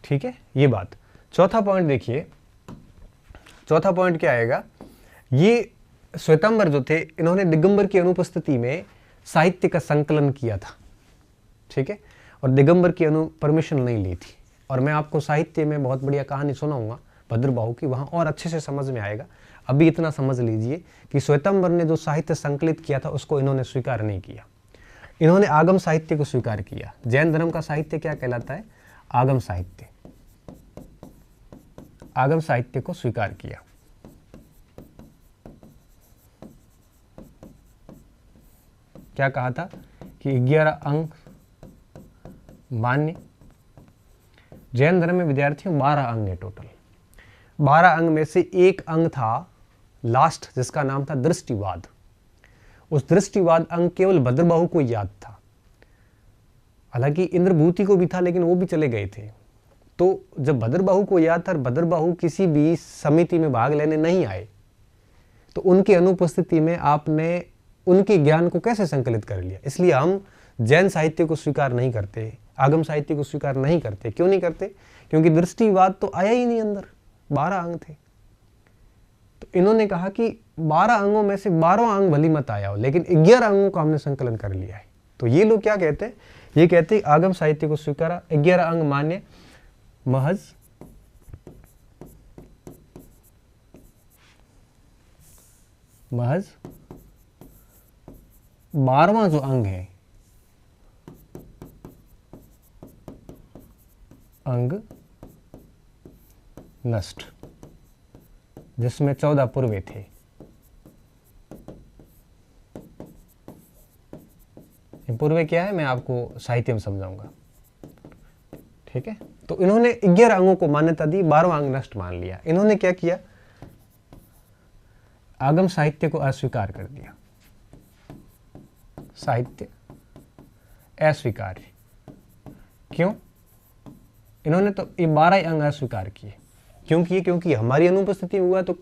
S1: ठीक है, ये बात। चौथा पॉइंट देखिए, चौथा पॉइंट क्या आएगा? ये श्वेतांबर जो थे, इन्होंने दिगंबर की अनुपस्थिति में साहित्य का संकलन किया था, ठीक है? और दिगंबर की परमिशन नहीं ली थी। और मैं आपको साहित्य में बहुत बढ़िया कहानी सुनाऊंगा भद्रबाहु की, वहां और अच्छे से समझ में आएगा। अभी इतना समझ लीजिए कि श्वेतांबर ने जो साहित्य संकलित किया था उसको इन्होंने स्वीकार नहीं किया, इन्होंने आगम साहित्य को स्वीकार किया। जैन धर्म का साहित्य क्या कहलाता है? आगम साहित्य। आगम साहित्य को स्वीकार किया। क्या कहा था कि 11 अंग मान्य। जैन धर्म में विद्यार्थियों 12 अंग है टोटल। 12 अंग में से एक अंग था लास्ट, जिसका नाम था दृष्टिवाद। उस दृष्टिवाद अंग केवल भद्रबाहु को याद था, हालांकि इंद्रभूति को भी था, लेकिन वो भी चले गए थे। तो जब भद्रबाहु को याद था, भद्रबाहु किसी भी समिति में भाग लेने नहीं आए, तो उनकी अनुपस्थिति में आपने उनके ज्ञान को कैसे संकलित कर लिया। इसलिए हम जैन साहित्य को स्वीकार नहीं करते, आगम साहित्य को स्वीकार नहीं करते। क्यों नहीं करते? क्योंकि दृष्टिवाद तो आया ही नहीं अंदर, 12 अंग थे। तो इन्होंने कहा कि 12 अंगों में से 12वां अंग भली मत आया हो, लेकिन 11 अंगों का हमने संकलन कर लिया है। तो ये लोग क्या कहते हैं? ये कहते हैं आगम साहित्य को स्वीकारा, 11 अंग मान्य, महज महज 12वां जो अंग है, अंग नष्ट, जिसमें 14 पूर्वे थे। पूर्वे क्या है मैं आपको साहित्य में समझाऊंगा, ठीक है। तो इन्होंने 11 अंगों को मान्यता दी, 12वां अंग नष्ट मान लिया। इन्होंने क्या किया? आगम साहित्य को अस्वीकार कर दिया। साहित्य अस्वीकार्य। क्यों? इन्होंने तो ये 12 अंग अस्वीकार किए। क्यों किए? क्योंकि हमारी अनुपस्थिति में हुआ। तो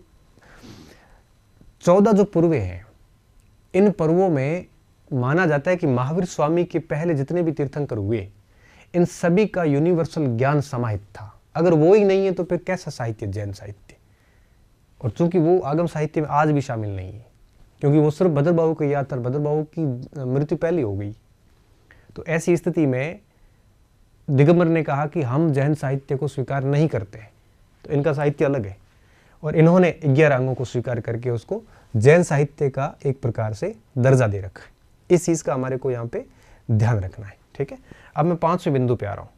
S1: 14 जो पूर्वे हैं, इन पर्वों में माना जाता है कि महावीर स्वामी के पहले जितने भी तीर्थंकर हुए, इन सभी का यूनिवर्सल ज्ञान समाहित था। अगर वो ही नहीं है तो फिर कैसा साहित्य जैन साहित्य? और चूंकि वो आगम साहित्य में आज भी शामिल नहीं है, क्योंकि वो सिर्फ भद्रबाहु को याद था, भद्रबाहु की मृत्यु पहले हो गई। तो ऐसी स्थिति में दिगंबर ने कहा कि हम जैन साहित्य को स्वीकार नहीं करते, तो इनका साहित्य अलग है। और इन्होंने 11 अंगों को स्वीकार करके उसको जैन साहित्य का एक प्रकार से दर्जा दे रखा है। इस चीज का हमारे को यहाँ पे ध्यान रखना है, ठीक है। अब मैं 5वें बिंदु पे आ रहा हूं,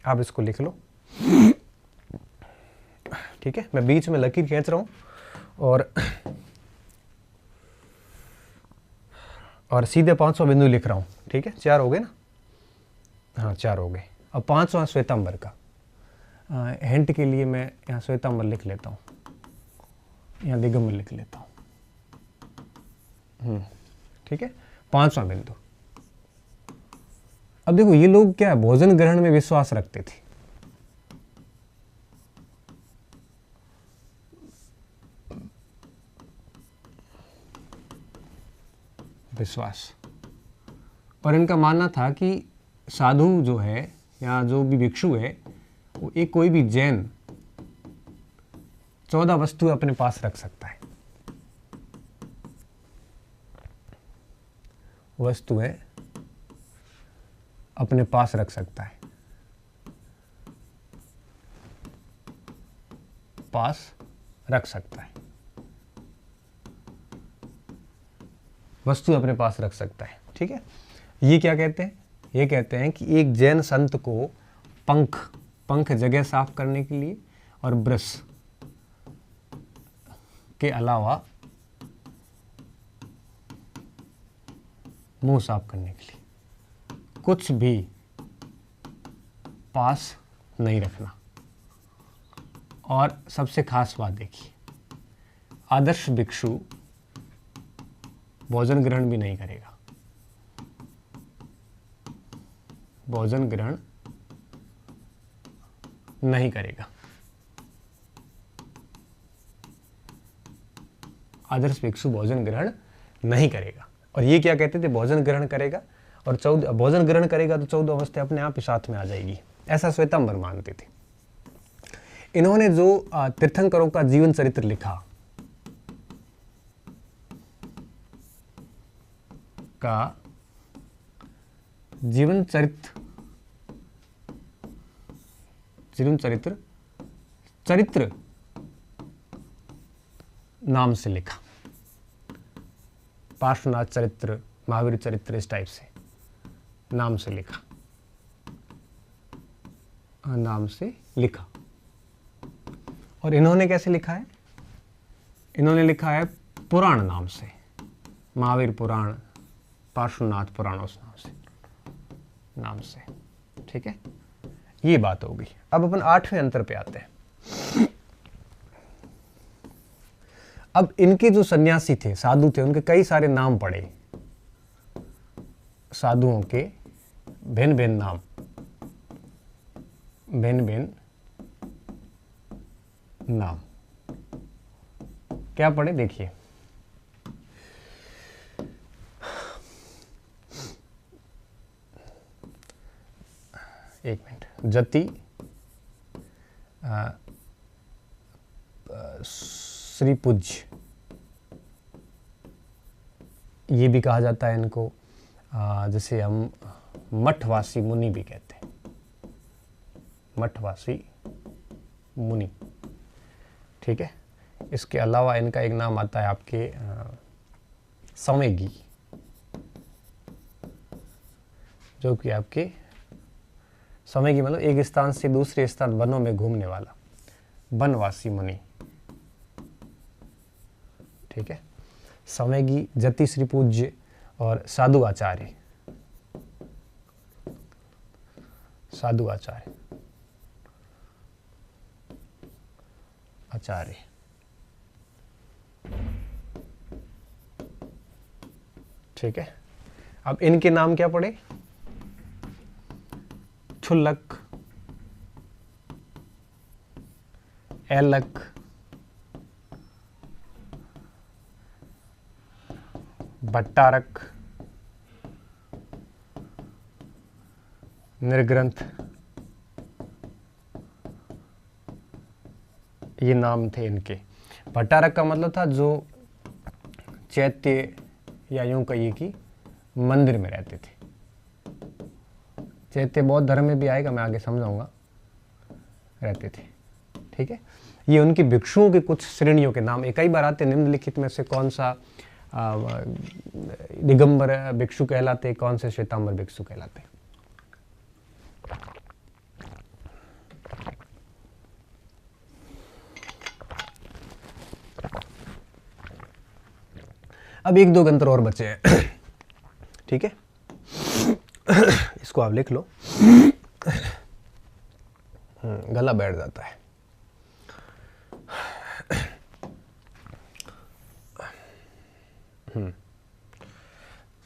S1: आप इसको लिख लो, ठीक है। मैं बीच में लकीर खींच रहा हूं और सीधे 5वां बिंदु लिख रहा हूं, ठीक है। 4 हो गए ना? हाँ, 4 हो गए। अब 5वां श्वेतांबर का हिंट के लिए मैं यहाँ श्वेतांबर लिख लेता हूँ, यहाँ दिगंबर लिख लेता हूँ, ठीक है। 5वां बिंदु। अब देखो, ये लोग क्या भोजन ग्रहण में विश्वास रखते थे। विश्वास। और इनका मानना था कि साधु जो है या जो भी भिक्षु है, वो एक कोई भी जैन 14 वस्तु अपने पास रख सकता है। वस्तुएं अपने पास रख सकता है, पास रख सकता है, वस्तु अपने पास रख सकता है, ठीक है। ये क्या कहते हैं? ये कहते हैं कि एक जैन संत को पंख जगह साफ करने के लिए और ब्रश के अलावा मुंह साफ करने के लिए कुछ भी पास नहीं रखना। और सबसे खास बात देखिए, आदर्श भिक्षु भोजन ग्रहण भी नहीं करेगा। भोजन ग्रहण नहीं करेगा। आदर्श भिक्षु भोजन ग्रहण नहीं करेगा। और ये क्या कहते थे? भोजन ग्रहण करेगा, और 14 भोजन ग्रहण करेगा तो 14 अवस्था अपने आप ही साथ में आ जाएगी, ऐसा श्वेतांबर मानते थे। इन्होंने जो तीर्थंकरों का जीवन चरित्र लिखा, का जीवन चरित्र नाम से लिखा। पार्श्वनाथ चरित्र, महावीर चरित्र, इस टाइप से नाम से लिखा, नाम से लिखा। और इन्होंने कैसे लिखा है? इन्होंने लिखा है पुराण नाम से, महावीर पुराण, पार्श्वनाथ पुराणोस नाम से। ठीक है, ये बात होगी। अब अपन 8वें अंतर पे आते हैं। अब इनके जो सन्यासी थे, साधु थे, उनके कई सारे नाम पड़े। साधुओं के भिन्न भिन्न नाम, भिन्न भिन्न नाम क्या पड़े देखिए। एक मिनट। जति, श्री पूज्य, ये भी कहा जाता है इनको, जैसे हम मठवासी मुनि भी कहते हैं, मठवासी मुनि। ठीक है, इसके अलावा इनका एक नाम आता है आपके संवेगी, जो कि आपके संवेगी मतलब एक स्थान से दूसरे स्थान वनों में घूमने वाला, वनवासी मुनि। ठीक है, संवेगी, जति, श्री पूज्य और साधु आचार्य। साधु आचार्य, आचार्य। ठीक है, अब इनके नाम क्या पड़े? क्षुल्लक, ऐलक, भट्टारक, निर्ग्रंथ, ये नाम थे इनके। भट्टारक का मतलब था जो चैत्य या यूं कहिए कि मंदिर में रहते थे। चैत्य बौद्ध धर्म में भी आएगा, मैं आगे समझाऊंगा, रहते थे। ठीक है, ये उनकी भिक्षुओं के कुछ श्रेणियों के नाम। कई बार आते निम्नलिखित में से कौन सा दिगंबर भिक्षु कहलाते, कौन से श्वेतांबर भिक्षु कहलाते। अब एक दो गंतर और बचे हैं। ठीक है, इसको आप लिख लो, गला बैठ जाता है।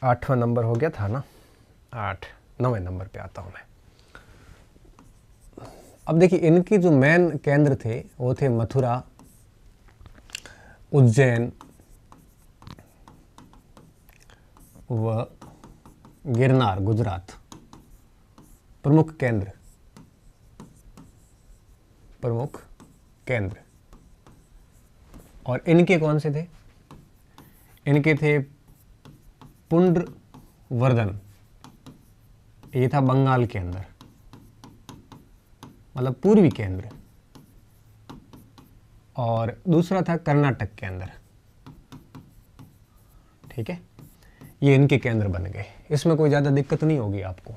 S1: आठवां नंबर हो गया था ना, 8, 9वें नंबर पे आता हूं मैं। अब देखिए, इनके जो मेन केंद्र थे वो थे मथुरा, उज्जैन व गिरनार, गुजरात। प्रमुख केंद्र, प्रमुख केंद्र। और इनके कौन से थे? इनके थे पुंड्रवर्धन, ये था बंगाल के अंदर, मतलब पूर्वी केंद्र। और दूसरा था कर्नाटक के अंदर। ठीक है, ये इनके केंद्र बन गए। इसमें कोई ज़्यादा दिक्कत नहीं होगी आपको।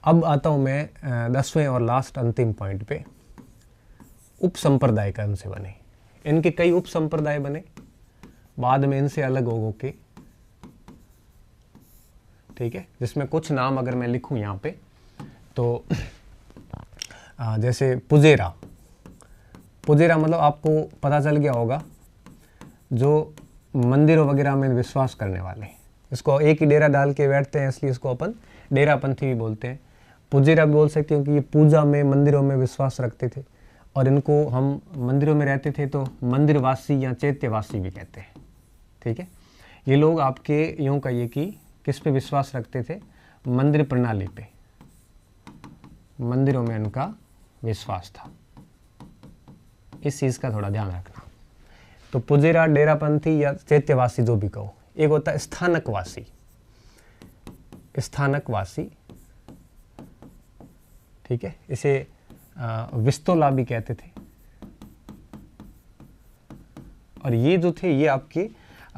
S1: अब आता हूं मैं 10वें और लास्ट अंतिम पॉइंट पे। उप संप्रदाय कौन से बने? इनके कई उप संप्रदाय बने, बाद में इनसे अलग हो के। ठीक है, जिसमें कुछ नाम अगर मैं लिखूं यहाँ पे तो जैसे पुजेरा। पुजेरा मतलब आपको पता चल गया होगा, जो मंदिरों वगैरह में विश्वास करने वाले। इसको एक ही डेरा डाल के बैठते हैं, इसलिए इसको अपन डेरापंथी भी बोलते हैं। पुजेरा भी बोल सकते हैं, क्योंकि ये पूजा में, मंदिरों में विश्वास रखते थे। और इनको हम मंदिरों में रहते थे तो मंदिरवासी या चैत्यवासी भी कहते हैं। ठीक है, ये लोग आपके यूँ कहिए कि किस पे विश्वास रखते थे? मंदिर प्रणाली पे, मंदिरों में उनका विश्वास था। इस चीज़ का थोड़ा ध्यान रखना। तो पुजेरा, डेरापंथी या चैत्यवासी जो भी कहो। एक होता है स्थानकवासी, स्थानकवासी। ठीक है, इसे विस्तोला भी कहते थे। और ये जो थे, ये आपके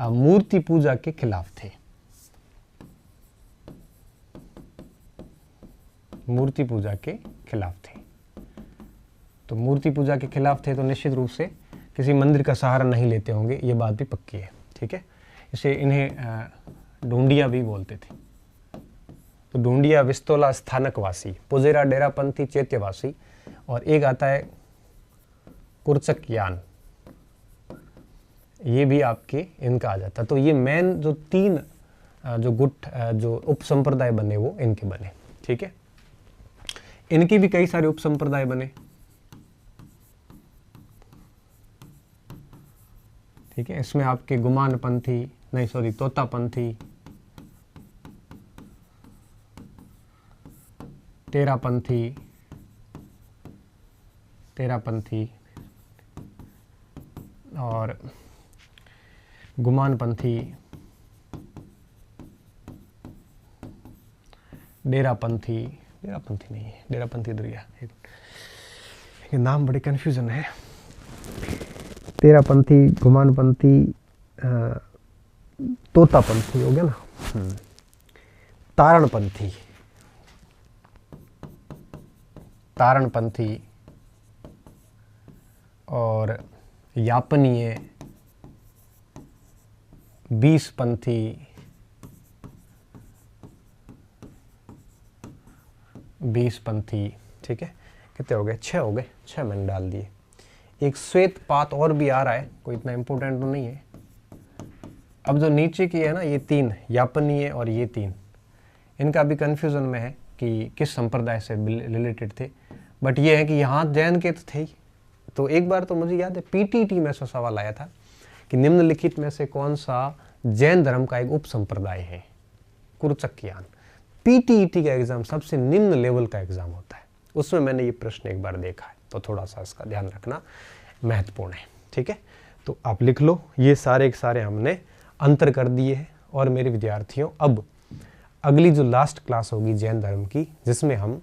S1: मूर्ति पूजा के खिलाफ थे। मूर्ति पूजा के खिलाफ थे। तो मूर्ति पूजा के खिलाफ थे तो निश्चित रूप से किसी मंदिर का सहारा नहीं लेते होंगे, ये बात भी पक्की है। ठीक है, इसे इन्हें ढूंढिया भी बोलते थे। तो ढूंढिया विस्तोला स्थानकवासी, पुजेरा डेरापंथी चैत्यवासी, और एक आता है कुर्चकयान, ये भी आपके इनका आ जाता। तो ये मेन जो 3 जो गुट जो उप संप्रदाय बने वो इनके बने। ठीक है, इनकी भी कई सारे उप संप्रदाय बने। ठीक है, इसमें आपके गुमानपंथी, नहीं सॉरी तोतापंथी, तेरापंथी और गुमानपंथी, डेरापंथी नहीं है, डेरापंथी इधर गया, ये नाम बड़े कन्फ्यूजन है। तेरापंथी, गुमानपंथी, तोतापंथी हो गया ना। तारणपंथी और यापनीय, बीसपंथी, ठीक है, कितने हो गए? 6 हो गए, 6 मैंने डाल दिए। एक श्वेत पात और भी आ रहा है, कोई इतना इंपॉर्टेंट तो नहीं है। अब जो नीचे की है ना, ये 3 यापनीय और ये 3, इनका भी कंफ्यूजन में है कि किस संप्रदाय से रिलेटेड थे, बट ये है कि यहाँ जैन के तो थे ही। तो एक बार तो मुझे याद है पीटीटी में से सवाल आया था कि निम्नलिखित में से कौन सा जैन धर्म का एक उप संप्रदाय है? कुर्चकयान। पीटीईटी का एग्जाम सबसे निम्न लेवल का एग्जाम होता है, उसमें मैंने ये प्रश्न एक बार देखा है, तो थोड़ा सा इसका ध्यान रखना महत्वपूर्ण है। ठीक है, तो आप लिख लो, ये सारे के सारे हमने अंतर कर दिए हैं। और मेरे विद्यार्थियों, अब अगली जो लास्ट क्लास होगी जैन धर्म की, जिसमें हम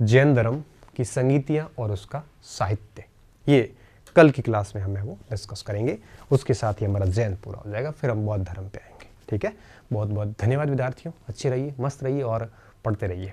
S1: जैन धर्म की संगीतियाँ और उसका साहित्य, ये कल की क्लास में हमें वो डिस्कस करेंगे। उसके साथ ही हमारा जैन पूरा हो जाएगा, फिर हम बौद्ध धर्म पे आएंगे। ठीक है, बहुत बहुत धन्यवाद विद्यार्थियों, अच्छे रहिए, मस्त रहिए और पढ़ते रहिए।